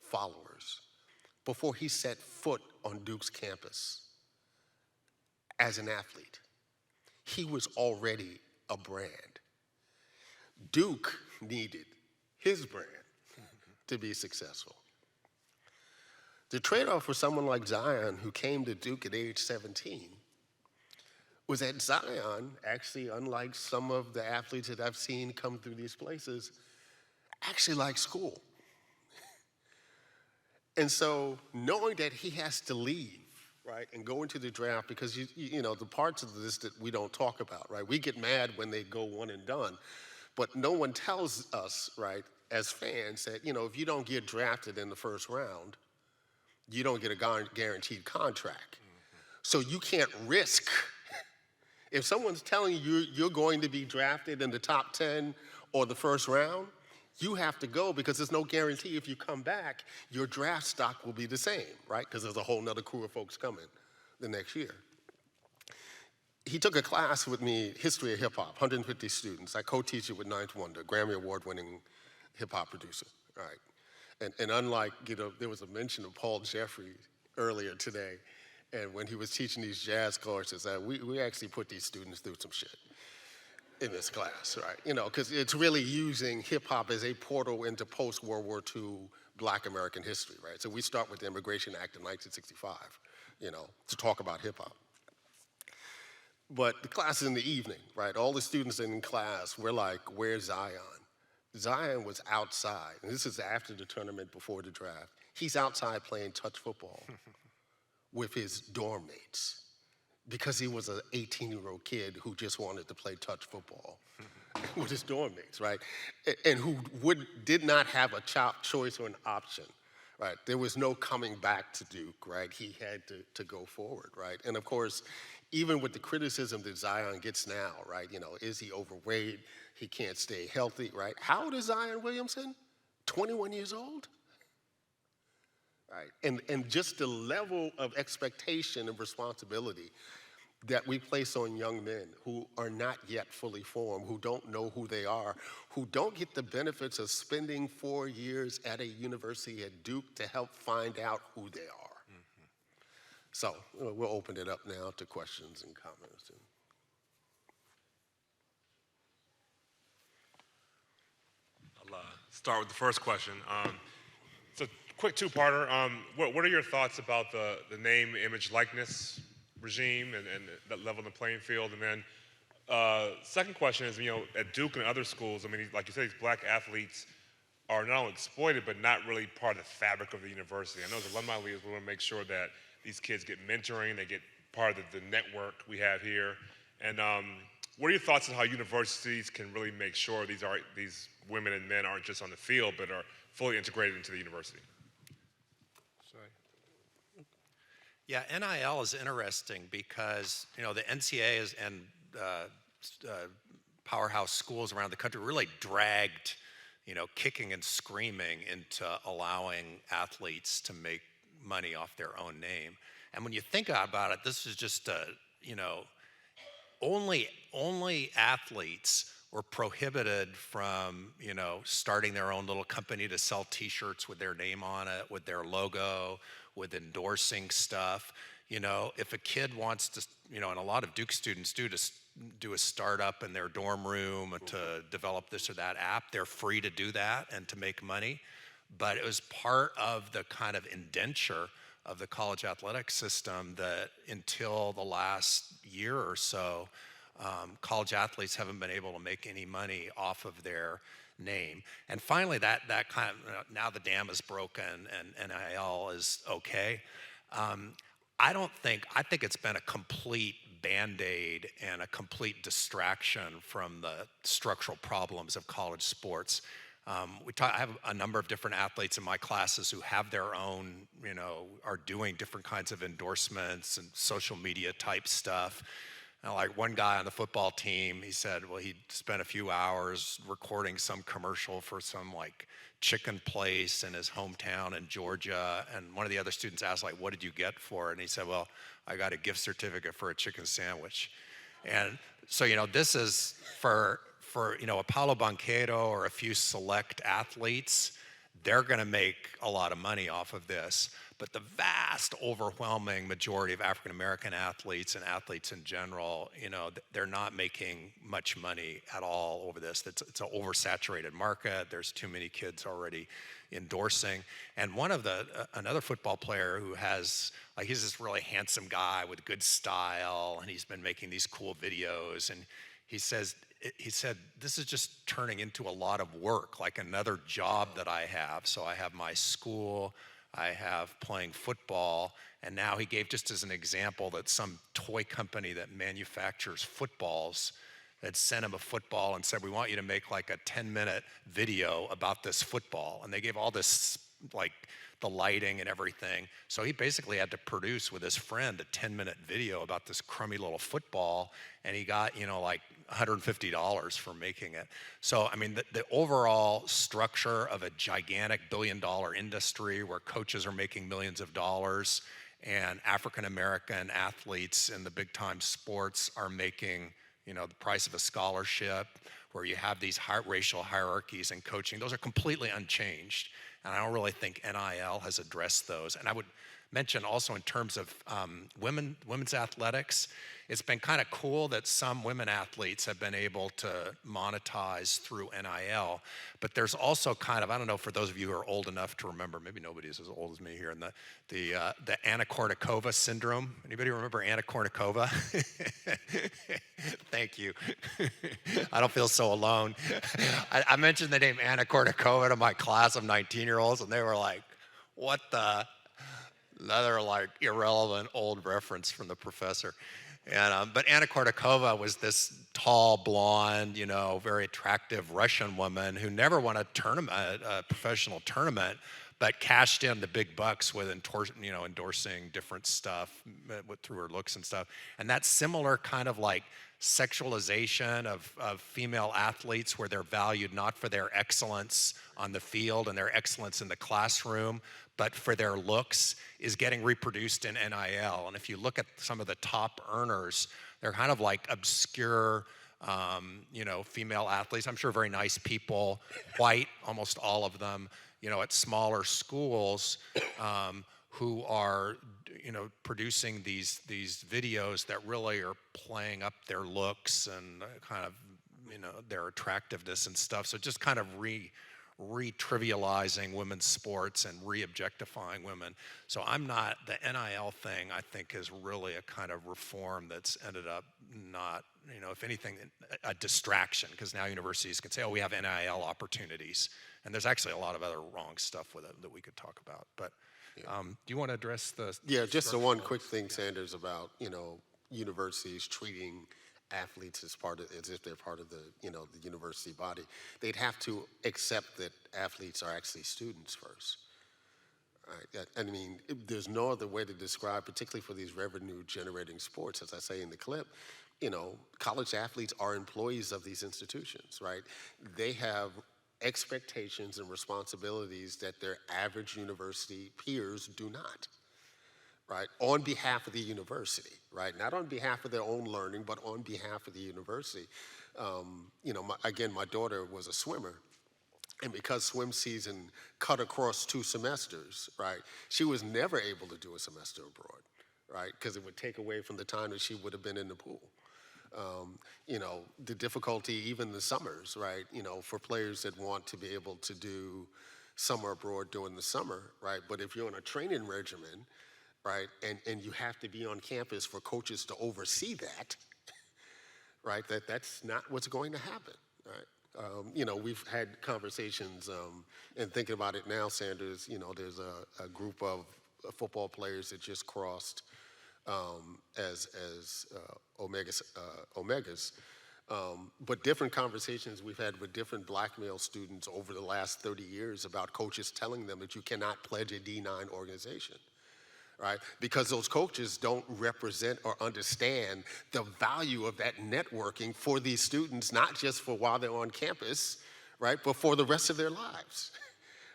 followers, before he set foot on Duke's campus as an athlete. He was already a brand. Duke needed his brand to be successful. The trade-off for someone like Zion, who came to Duke at age 17, was that Zion, actually, unlike some of the athletes that I've seen come through these places, actually liked school. And so knowing that he has to leave, right, and go into the draft, because you know, the parts of this that we don't talk about, right? We get mad when they go one and done, but no one tells us, right, as fans that, you know, if you don't get drafted in the first round, you don't get a guaranteed contract. So you can't risk. If someone's telling you you're going to be drafted in the top 10 or the first round, you have to go, because there's no guarantee if you come back, your draft stock will be the same, right? Because there's a whole nother crew of folks coming the next year. He took a class with me, History of Hip Hop, 150 students. I co-teach it with Ninth Wonder, Grammy Award-winning hip hop producer, right? And unlike, you know, there was a mention of Paul Jeffrey earlier today, and when he was teaching these jazz courses, we actually put these students through some shit in this class, right? You know, because it's really using hip hop as a portal into post-World War II Black American history, right? So we start with the Immigration Act of 1965, you know, to talk about hip hop. But the class is in the evening, right? All the students in class, we're like, where's Zion? Zion was outside, and this is after the tournament, before the draft. He's outside playing touch football with his dorm mates, because he was an 18-year-old kid who just wanted to play touch football with his dorm mates, right? And who did not have a choice or an option, right? There was no coming back to Duke, right? He had to go forward, right? And of course, even with the criticism that Zion gets now, right? You know, is he overweight? He can't stay healthy, right? How old is Zion Williamson? 21 years old? Right? And just the level of expectation and responsibility that we place on young men who are not yet fully formed, who don't know who they are, who don't get the benefits of spending 4 years at a university at Duke to help find out who they are. Mm-hmm. So we'll open it up now to questions and comments. I'll start with the first question. It's a quick two-parter. What are your thoughts about the name, image, likeness regime and that level in the playing field? And then second question is, you know, at Duke and other schools, I mean, like you said, these black athletes are not only exploited, but not really part of the fabric of the university. I know as alumni leaders, we want to make sure that these kids get mentoring, they get part of the network we have here. And what are your thoughts on how universities can really make sure these women and men aren't just on the field, but are fully integrated into the university? Yeah, NIL is interesting because, you know, the NCAA and powerhouse schools around the country really dragged, you know, kicking and screaming into allowing athletes to make money off their own name. And when you think about it, this is just, you know, only athletes were prohibited from, you know, starting their own little company to sell T-shirts with their name on it, with their logo, with endorsing stuff. You know, if a kid wants to, you know, and a lot of Duke students do a startup in their dorm room to develop this or that app, they're free to do that and to make money. But it was part of the kind of indenture of the college athletic system that until the last year or so, college athletes haven't been able to make any money off of their name. And finally, that kind of, now the dam is broken and NIL is okay. I think it's been a complete Band-Aid and a complete distraction from the structural problems of college sports. I have a number of different athletes in my classes who have their own, are doing different kinds of endorsements and social media type stuff. And like one guy on the football team, he said, well, he spent a few hours recording some commercial for some like chicken place in his hometown in Georgia. And one of the other students asked, like, what did you get for it? And he said, well, I got a gift certificate for a chicken sandwich. And so, this is for a Paulo Banquero or a few select athletes, they're going to make a lot of money off of this. But the vast, overwhelming majority of African American athletes and athletes in general, they're not making much money at all over this. It's an oversaturated market. There's too many kids already endorsing. And another football player who has, he's this really handsome guy with good style, and he's been making these cool videos. And he said, this is just turning into a lot of work, like another job that I have. So I have my school, I have playing football, and now he gave just as an example that some toy company that manufactures footballs had sent him a football and said, we want you to make like a 10-minute video about this football. And they gave all this, like the lighting and everything. So he basically had to produce with his friend a 10-minute video about this crummy little football, and he got, like $150 for making it. So, I mean, the overall structure of a gigantic billion-dollar industry where coaches are making millions of dollars and African-American athletes in the big-time sports are making, the price of a scholarship, where you have these racial hierarchies in coaching, those are completely unchanged. And I don't really think NIL has addressed those. And I would mention also in terms of women's athletics, it's been kind of cool that some women athletes have been able to monetize through NIL, but there's also kind of, I don't know, for those of you who are old enough to remember, maybe nobody's as old as me here, and the Anna Kournikova syndrome. Anybody remember Anna Kournikova? Thank you. I don't feel so alone. I mentioned the name Anna Kournikova to my class of 19-year-olds, and they were like, what the? Another like irrelevant old reference from the professor. And but Anna Kournikova was this tall, blonde, very attractive Russian woman who never won a professional tournament, but cashed in the big bucks with endorsing different stuff through her looks and stuff. And that similar kind of like sexualization of female athletes, where they're valued not for their excellence on the field and their excellence in the classroom, but for their looks, is getting reproduced in NIL. And if you look at some of the top earners, they're kind of like obscure, female athletes. I'm sure very nice people, white, almost all of them, at smaller schools, who are, producing these videos that really are playing up their looks and kind of, their attractiveness and stuff. So just kind of re-trivializing women's sports and re-objectifying women. So the NIL thing, I think, is really a kind of reform that's ended up not, if anything, a distraction, because now universities can say, oh, we have NIL opportunities. And there's actually a lot of other wrong stuff with it that we could talk about. But do you want to address the... Yeah, just the one quick thing, Sanders, about, universities treating athletes as if they're part of the the university body. They'd have to accept that athletes are actually students first. Right? I mean, there's no other way to describe, particularly for these revenue-generating sports, as I say in the clip. College athletes are employees of these institutions, right? They have expectations and responsibilities that their average university peers do not. Right, on behalf of the university, right? Not on behalf of their own learning, but on behalf of the university. My daughter was a swimmer, and because swim season cut across 2 semesters, right, she was never able to do a semester abroad, right? Because it would take away from the time that she would have been in the pool. The difficulty, even the summers, right? For players that want to be able to do summer abroad during the summer, right? But if you're on a training regimen, right, and you have to be on campus for coaches to oversee that, right, that's not what's going to happen, right? We've had conversations, and thinking about it now, Sanders, there's a group of football players that just crossed as omegas, But different conversations we've had with different black male students over the last 30 years about coaches telling them that you cannot pledge a D9 organization, right? Because those coaches don't represent or understand the value of that networking for these students, not just for while they're on campus, right, but for the rest of their lives,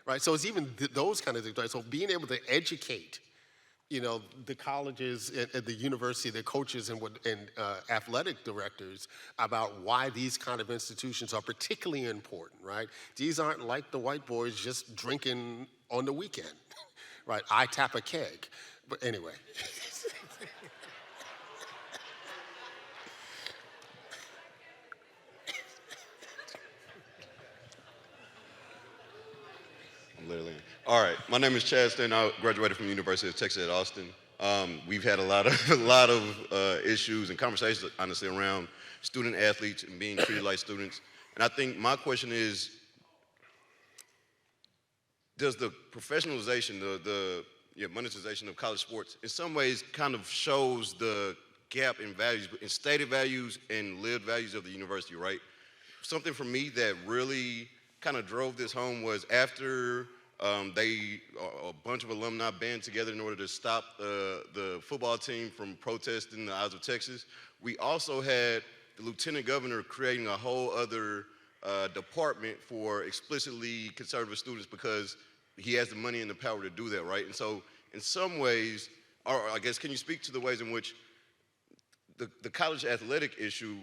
right? So it's even those kind of things, right? So being able to educate, you know, the colleges at the university, the coaches and athletic directors about why these kind of institutions are particularly important, right? These aren't like the white boys just drinking on the weekend, right? I tap a keg, but anyway. Literally. All right, my name is Chad Starn. I graduated from the University of Texas at Austin. We've had a lot of issues and conversations, honestly, around student athletes and being treated like students. And I think my question is, does the professionalization, the monetization of college sports, in some ways kind of shows the gap in values, in stated values and lived values of the university, right? Something for me that really kind of drove this home was after a bunch of alumni band together in order to stop the football team from protesting the Isles of Texas. We also had the lieutenant governor creating a whole other department for explicitly conservative students because he has the money and the power to do that, right? And so in some ways, or I guess, can you speak to the ways in which the college athletic issue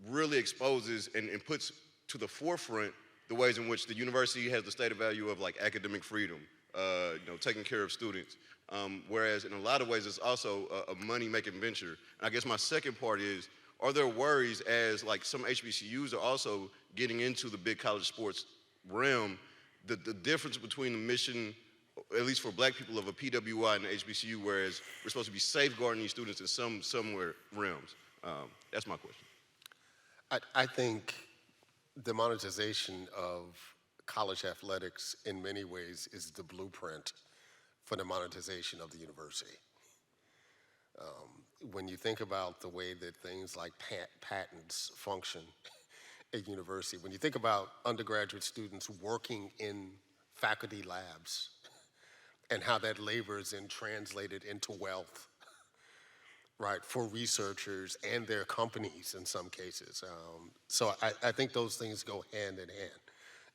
really exposes and puts to the forefront the ways in which the university has the stated value of like academic freedom, taking care of students. Whereas in a lot of ways, it's also a money-making venture. And I guess my second part is, are there worries as like some HBCUs are also getting into the big college sports realm, the difference between the mission, at least for black people, of a PWI and an HBCU, whereas we're supposed to be safeguarding these students in somewhere realms? That's my question. I think the monetization of college athletics in many ways is the blueprint for the monetization of the university. When you think about the way that things like patents function at university, when you think about undergraduate students working in faculty labs and how that labor is then translated into wealth, right, for researchers and their companies in some cases. So I think those things go hand in hand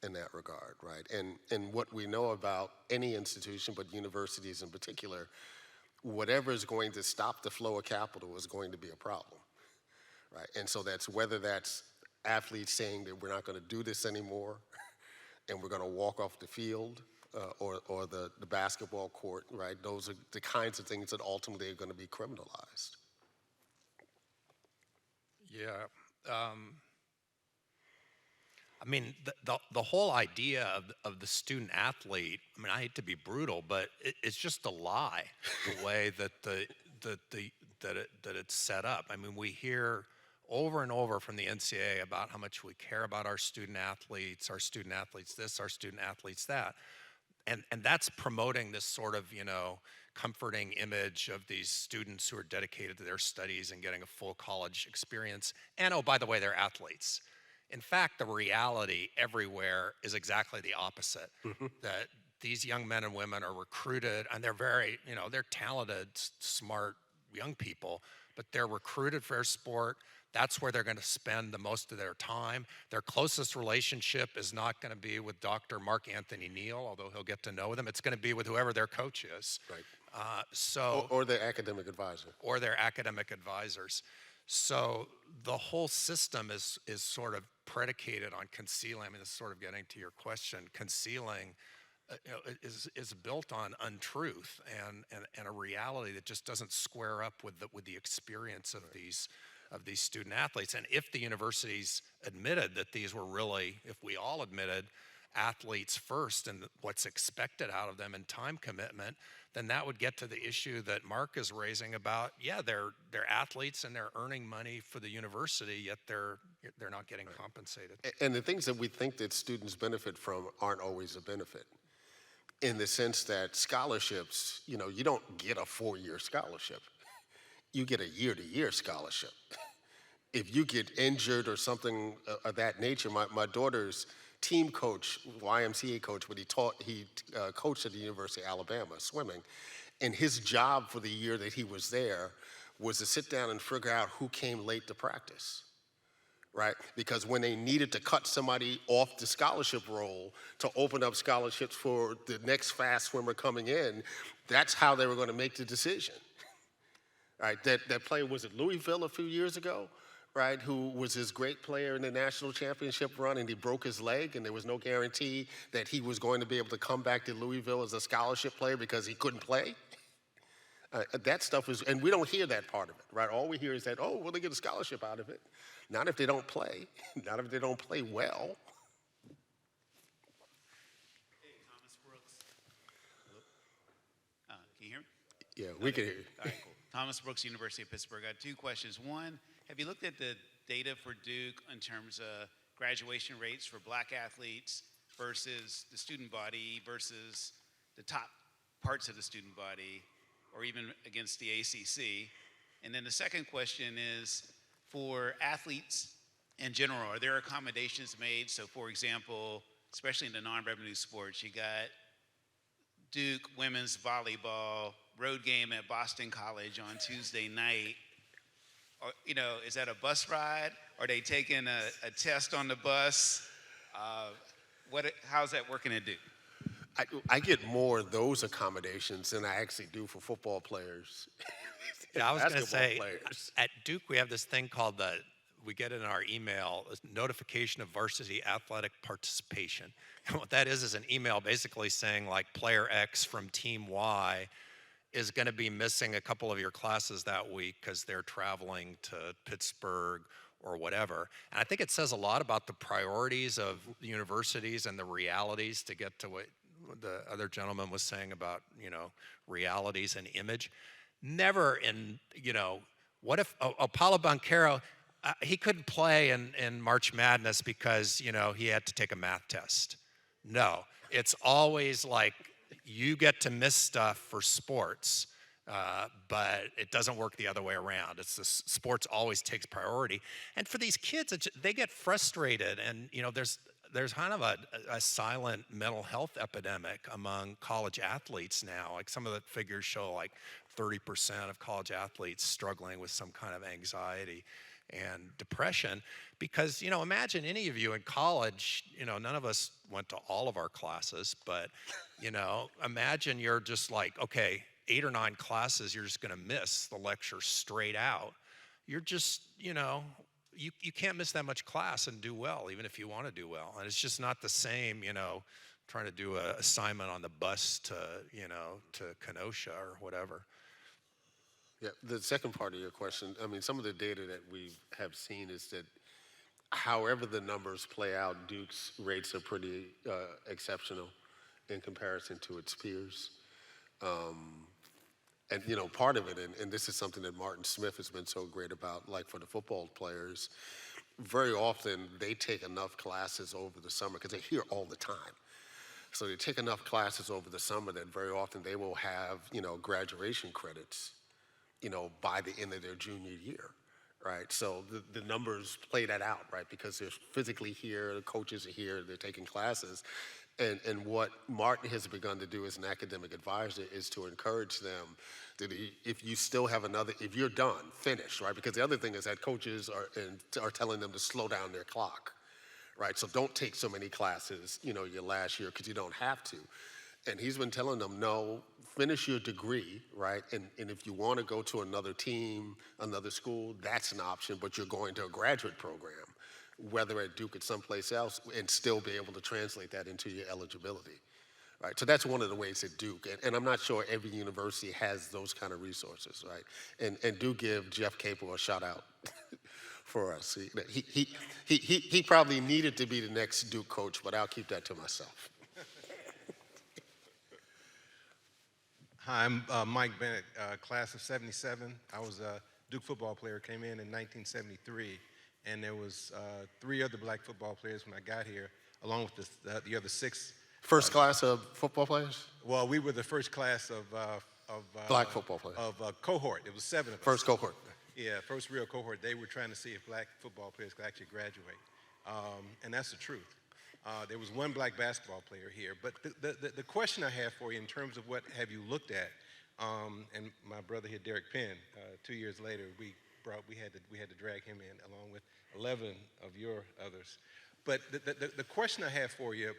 in that regard, right? And what we know about any institution, but universities in particular, whatever is going to stop the flow of capital is going to be a problem, right? And so whether that's athletes saying that we're not going to do this anymore and we're going to walk off the field, or the basketball court, right? Those are the kinds of things that ultimately are going to be criminalized. Yeah. I mean, the whole idea of the student athlete, I mean, I hate to be brutal, but it's just a lie, the way that it's set up. I mean, we hear over and over from the NCAA about how much we care about our student athletes this, our student athletes that. And that's promoting this sort of, comforting image of these students who are dedicated to their studies and getting a full college experience. And oh, by the way, they're athletes. In fact, the reality everywhere is exactly the opposite. Mm-hmm. That these young men and women are recruited, and they're very, they're talented, smart young people, but they're recruited for their sport. That's where they're going to spend the most of their time. Their closest relationship is not going to be with Dr. Mark Anthony Neal, although he'll get to know them. It's going to be with whoever their coach is. Right. Or their academic advisor. Or their academic advisors. So the whole system is sort of predicated on concealing. I mean, this is sort of getting to your question. Concealing is built on untruth and a reality that just doesn't square up with the experience of these student athletes. And if the universities admitted that these were really, if we all admitted, athletes first and what's expected out of them and time commitment, then that would get to the issue that Mark is raising about, they're athletes and they're earning money for the university, yet they're not getting compensated. And the things that we think that students benefit from aren't always a benefit, in the sense that scholarships, you don't get a 4-year scholarship. You get a year-to-year scholarship. if you get injured or something of that nature, my daughter's team coach, YMCA coach, but he coached at the University of Alabama swimming, and his job for the year that he was there was to sit down and figure out who came late to practice, right? Because when they needed to cut somebody off the scholarship roll to open up scholarships for the next fast swimmer coming in, that's how they were going to make the decision, right? That player was at Louisville a few years ago, right, who was this great player in the national championship run, and he broke his leg, and there was no guarantee that he was going to be able to come back to Louisville as a scholarship player because he couldn't play. That stuff is, and we don't hear that part of it, right? All we hear is that, oh, well, they get a scholarship out of it. Not if they don't play, not if they don't play well. Hey, Thomas Brooks. Can you hear me? Yeah, we can hear you. All right, cool. Thomas Brooks, University of Pittsburgh. I got two questions. One, have you looked at the data for Duke in terms of graduation rates for black athletes versus the student body versus the top parts of the student body, or even against the ACC? And then the second question is, for athletes in general, are there accommodations made? So for example, especially in the non-revenue sports, you got Duke women's volleyball, road game at Boston College on Tuesday night. Or, you know, is that a bus ride? Are they taking a test on the bus? How's that working at Duke? I get more of those accommodations than I actually do for football players. Yeah, I was going to say, players. at Duke we have this thing called we get in our email, a notification of varsity athletic participation. And what that is an email basically saying like player X from team Y is going to be missing a couple of your classes that week because they're traveling to Pittsburgh or whatever. And I think it says a lot about the priorities of universities and the realities, to get to what the other gentleman was saying about, you know, realities and image. Never in, you know, what if Paulo Banchero, he couldn't play in March Madness because, you know, he had to take a math test. No, it's always like you get to miss stuff for sports, but it doesn't work the other way around. It's the sports always takes priority. And for these kids, they get frustrated, and, you know, there's kind of a silent mental health epidemic among college athletes now. Like some of the figures show like 30% of college athletes struggling with some kind of anxiety and depression. Because, you know, imagine any of you in college, you know, none of us went to all of our classes, but, you know, imagine you're just like, okay, 8 or 9 classes you're just gonna miss the lecture straight out. You're just, you know, you can't miss that much class and do well, even if you want to do well. And it's just not the same, you know, trying to do an assignment on the bus to, you know, to Kenosha or whatever. Yeah, the second part of your question, I mean, some of the data that we have seen is that however the numbers play out, Duke's rates are pretty exceptional in comparison to its peers. And, you know, part of it, and this is something that Martin Smith has been so great about, like for the football players, very often they take enough classes over the summer, because they're here all the time. So they take enough classes over the summer that very often they will have, you know, graduation credits, you know, by the end of their junior year, right? So the numbers play that out, right? Because they're physically here, the coaches are here, they're taking classes. And what Martin has begun to do as an academic advisor is to encourage them that if you still have if you're done, finish, right? Because the other thing is that coaches are telling them to slow down their clock, right? So don't take so many classes, you know, your last year, because you don't have to. And he's been telling them, no, finish your degree, right? And if you want to go to another team, another school, that's an option, but you're going to a graduate program, whether at Duke or someplace else, and still be able to translate that into your eligibility, right? So that's one of the ways at Duke, and I'm not sure every university has those kind of resources, right? And do give Jeff Capel a shout out for us. He probably needed to be the next Duke coach, but I'll keep that to myself. Hi, I'm Mike Bennett, class of '77. I was a Duke football player, came in 1973. And there was 3 other black football players when I got here, along with the other 6. First class of football players? Well, we were the first class of black football players. Of cohort. It was 7 of us. First cohort. Yeah, first real cohort, they were trying to see if black football players could actually graduate. And that's the truth. There was one black basketball player here. But the question I have for you in terms of what have you looked at, and my brother here, Derek Penn, 2 years later, we had to drag him in along with 11 of your others. But the question I have for you,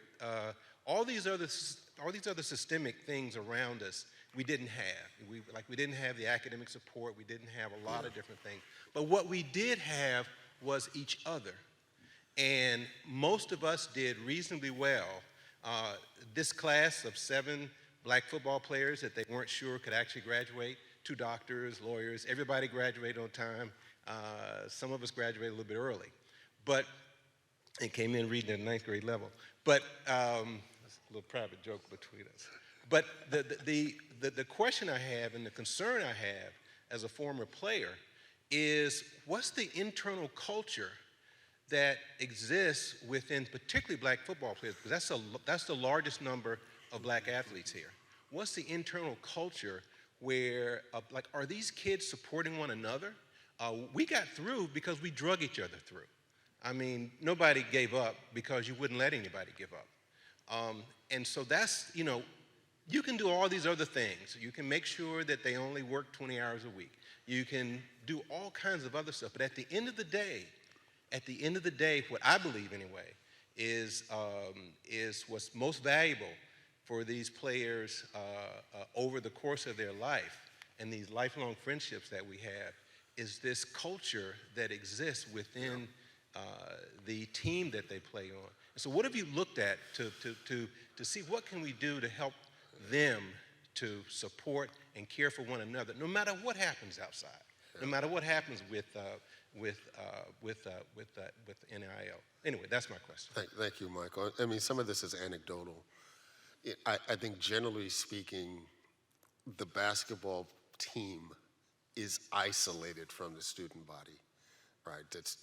all these other systemic things around us, we didn't have. We didn't have the academic support. We didn't have a lot of different things. But what we did have was each other. And most of us did reasonably well. This class of 7 black football players that they weren't sure could actually graduate, 2 doctors, lawyers, everybody graduated on time. Some of us graduated a little bit early, but and came in reading at 9th grade level. But that's a little private joke between us. But the question I have and the concern I have as a former player is, what's the internal culture that exists within particularly black football players? Because that's the largest number of black athletes here. What's the internal culture where, are these kids supporting one another? We got through because we drug each other through. I mean, nobody gave up because you wouldn't let anybody give up. And so that's, you can do all these other things. You can make sure that they only work 20 hours a week. You can do all kinds of other stuff. But at the end of the day, what I believe anyway, is what's most valuable for these players over the course of their life and these lifelong friendships that we have is this culture that exists within the team that they play on. And so what have you looked at to see what can we do to help them to support and care for one another, no matter what happens outside, no matter what happens with NIL. Anyway, that's my question. Thank you, Michael. I mean, some of this is anecdotal. I think generally speaking, the basketball team is isolated from the student body, right? That's,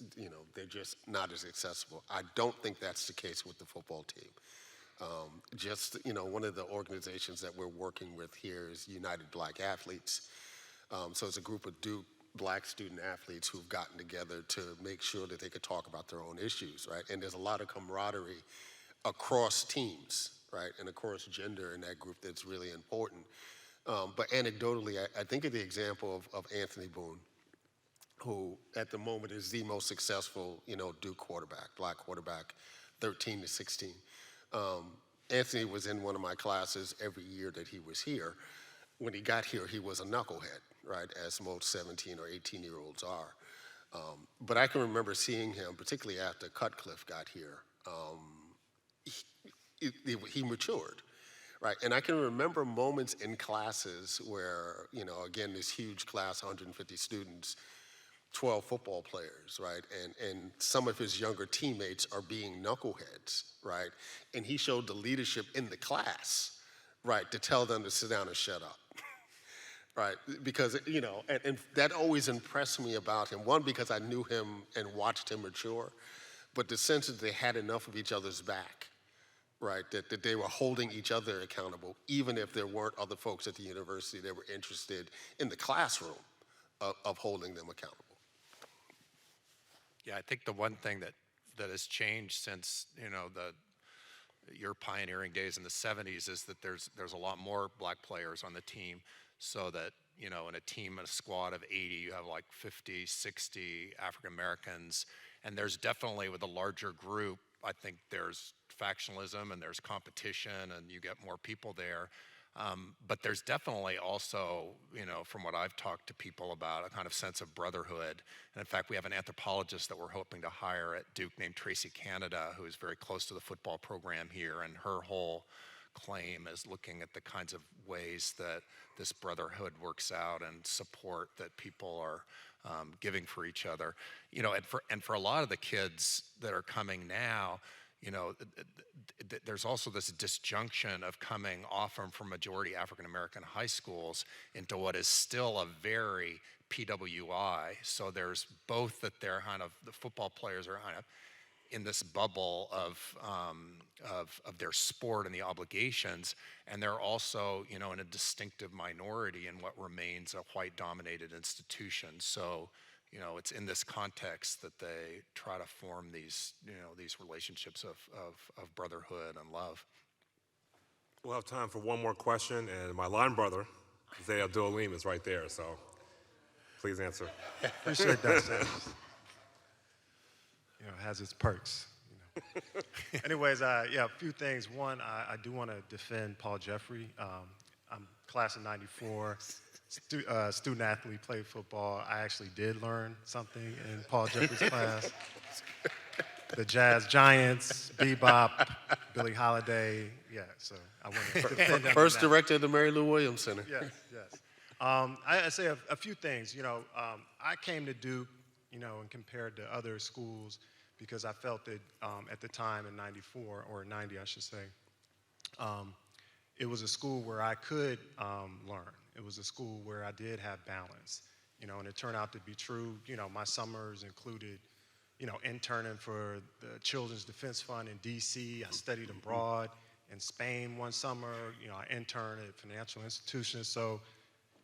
they're just not as accessible. I don't think that's the case with the football team. One of the organizations that we're working with here is United Black Athletes. So it's a group of Duke black student athletes who've gotten together to make sure that they could talk about their own issues, right? And there's a lot of camaraderie across teams, right? And across gender in that group that's really important. But anecdotally, I think of the example of Anthony Boone, who at the moment is the most successful, Duke quarterback, black quarterback, 13 to 16. Anthony was in one of my classes every year that he was here. When he got here, he was a knucklehead, right, as most 17 or 18-year-olds are. But I can remember seeing him, particularly after Cutcliffe got here. He matured, right? And I can remember moments in classes where, again, this huge class, 150 students, 12 football players, right? And some of his younger teammates are being knuckleheads, right? And he showed the leadership in the class, right, to tell them to sit down and shut up, right? Because, and that always impressed me about him. One, because I knew him and watched him mature, but the sense that they had enough of each other's back, right, that they were holding each other accountable, even if there weren't other folks at the university that were interested in the classroom of holding them accountable. Yeah, I think the one thing that has changed since, your pioneering days in the 70s is that there's a lot more black players on the team, so that, in a team, in a squad of 80, you have like 50, 60 African Americans, and there's definitely, with a larger group, I think there's factionalism and there's competition and you get more people there. But there's definitely also, from what I've talked to people about, a kind of sense of brotherhood. And in fact, we have an anthropologist that we're hoping to hire at Duke named Tracy Canada, who is very close to the football program here. And her whole claim is looking at the kinds of ways that this brotherhood works out and support that people are giving for each other. And for a lot of the kids that are coming now, there's also this disjunction of coming often from majority African American high schools into what is still a very PWI. So there's both that they're kind of, the football players are kind of in this bubble of their sport and the obligations, and they're also, in a distinctive minority in what remains a white-dominated institution. So, it's in this context that they try to form these relationships of brotherhood and love. We'll have time for one more question, and my line brother, Zay Abdul-Alim, is right there, so please answer. Appreciate that, Sam. It has its perks. Anyways, a few things. One, I do want to defend Paul Jeffrey. I'm class of '94, student athlete, played football. I actually did learn something in Paul Jeffrey's class. The Jazz Giants, Bebop, Billie Holiday. Yeah, so I want to defend him. First director of the Mary Lou Williams Center. Yes, yes. I say a few things. I came to Duke, and compared to other schools, because I felt that at the time in '94, or '90, I should say, it was a school where I could learn. It was a school where I did have balance, and it turned out to be true. My summers included, interning for the Children's Defense Fund in DC. I studied abroad in Spain one summer. I interned at financial institutions. So,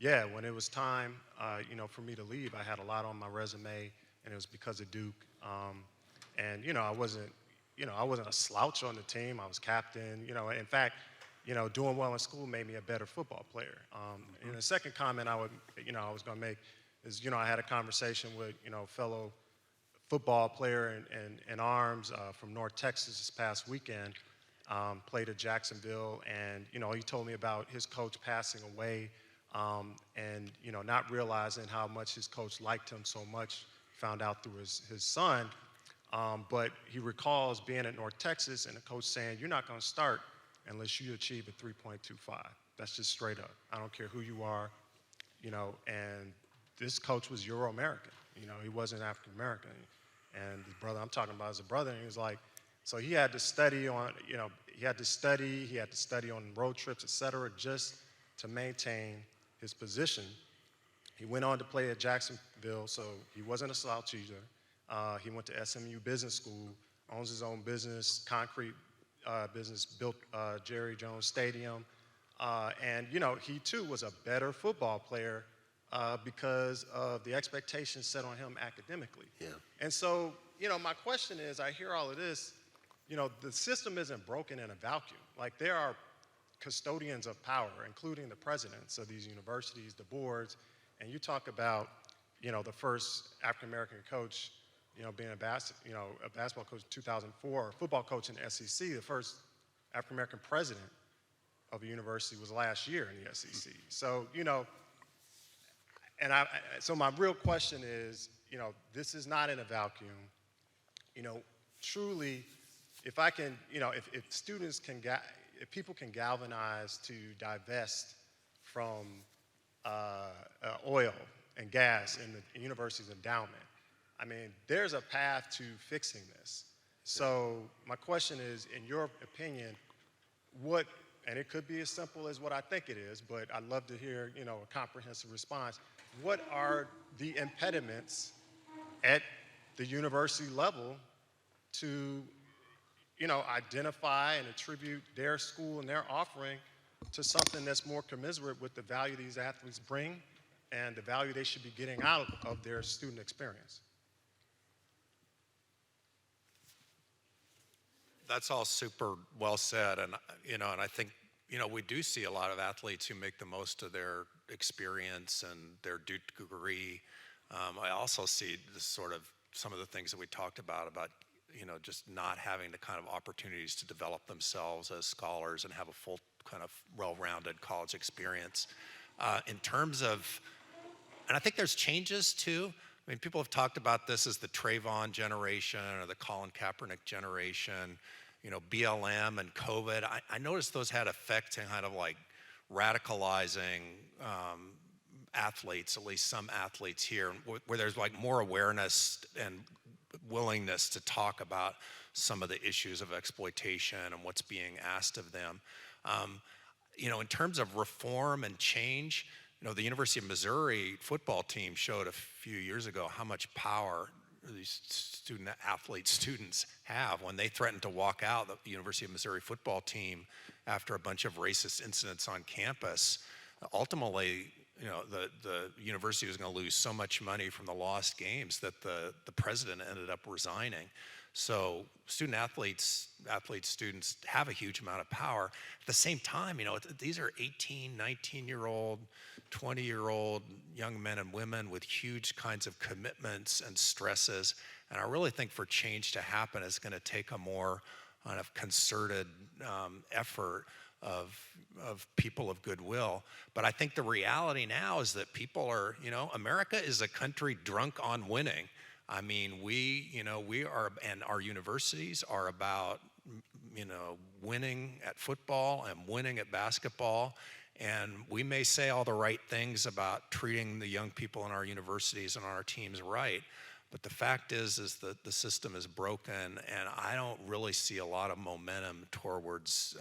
yeah, when it was time, for me to leave, I had a lot on my resume, and it was because of Duke. And I wasn't a slouch on the team. I was captain. In fact, doing well in school made me a better football player. And the second comment I was going to make is, I had a conversation with, fellow football player in arms from North Texas this past weekend. Played at Jacksonville, and he told me about his coach passing away, and not realizing how much his coach liked him so much. Found out through his son. But he recalls being at North Texas and the coach saying, "You're not going to start unless you achieve a 3.25. That's just straight up. I don't care who you are." And this coach was Euro-American. He wasn't African-American. And the brother I'm talking about is a brother, and he was like, so he had to study on, he had to study on road trips, et cetera, just to maintain his position. He went on to play at Jacksonville, so he wasn't a slouch either. He went to SMU Business School, owns his own business, concrete business, built Jerry Jones Stadium. And, he too was a better football player because of the expectations set on him academically. Yeah. And so, my question is, I hear all of this, the system isn't broken in a vacuum. Like, there are custodians of power, including the presidents of these universities, the boards, and you talk about, the first African-American coach, being a basketball coach in 2004, a football coach in the SEC, the first African-American president of a university was last year in the SEC. So, so my real question is, this is not in a vacuum. Truly, if I can, if students can, if people can galvanize to divest from oil and gas in the university's endowment, I mean, there's a path to fixing this. So my question is, in your opinion, what, and it could be as simple as what I think it is, but I'd love to hear, a comprehensive response. What are the impediments at the university level to, identify and attribute their school and their offering to something that's more commensurate with the value these athletes bring and the value they should be getting out of their student experience? That's all super well said, and and I think we do see a lot of athletes who make the most of their experience and their degree. I also see this sort of some of the things that we talked about just not having the kind of opportunities to develop themselves as scholars and have a full kind of well-rounded college experience. In terms of, and I think there's changes too. I mean, people have talked about this as the Trayvon generation or the Colin Kaepernick generation. BLM and COVID. I noticed those had effects in kind of like radicalizing athletes, at least some athletes here, where there's like more awareness and willingness to talk about some of the issues of exploitation and what's being asked of them. In terms of reform and change, the University of Missouri football team showed a few years ago how much power students have when they threatened to walk out the University of Missouri football team after a bunch of racist incidents on campus. Ultimately, the university was going to lose so much money from the lost games that the president ended up resigning. So students have a huge amount of power. At the same time, these are 18, 19-year-old, 20-year-old young men and women with huge kinds of commitments and stresses. And I really think for change to happen, it's going to take a more kind of concerted effort of people of goodwill. But I think the reality now is that people are, America is a country drunk on winning. I mean, we are, and our universities are about, winning at football and winning at basketball. And we may say all the right things about treating the young people in our universities and our teams right, but the fact is that the system is broken, and I don't really see a lot of momentum towards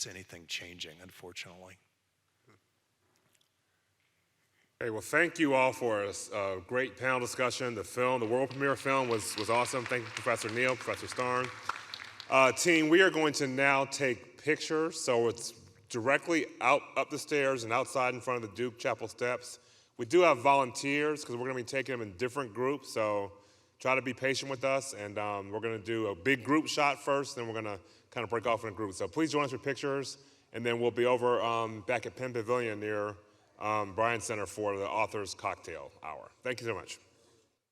anything changing, unfortunately. Hey, well, thank you all for a great panel discussion. The world premiere film was awesome. Thank you, Professor Neal, Professor Starn. Team, we are going to now take pictures, so it's directly out up the stairs and outside in front of the Duke Chapel steps. We do have volunteers because we're going to be taking them in different groups, so try to be patient with us, and we're going to do a big group shot first, then we're going to kind of break off in a group. So please join us for pictures, and then we'll be over back at Penn Pavilion near Bryan Center for the Authors Cocktail Hour. Thank you so much.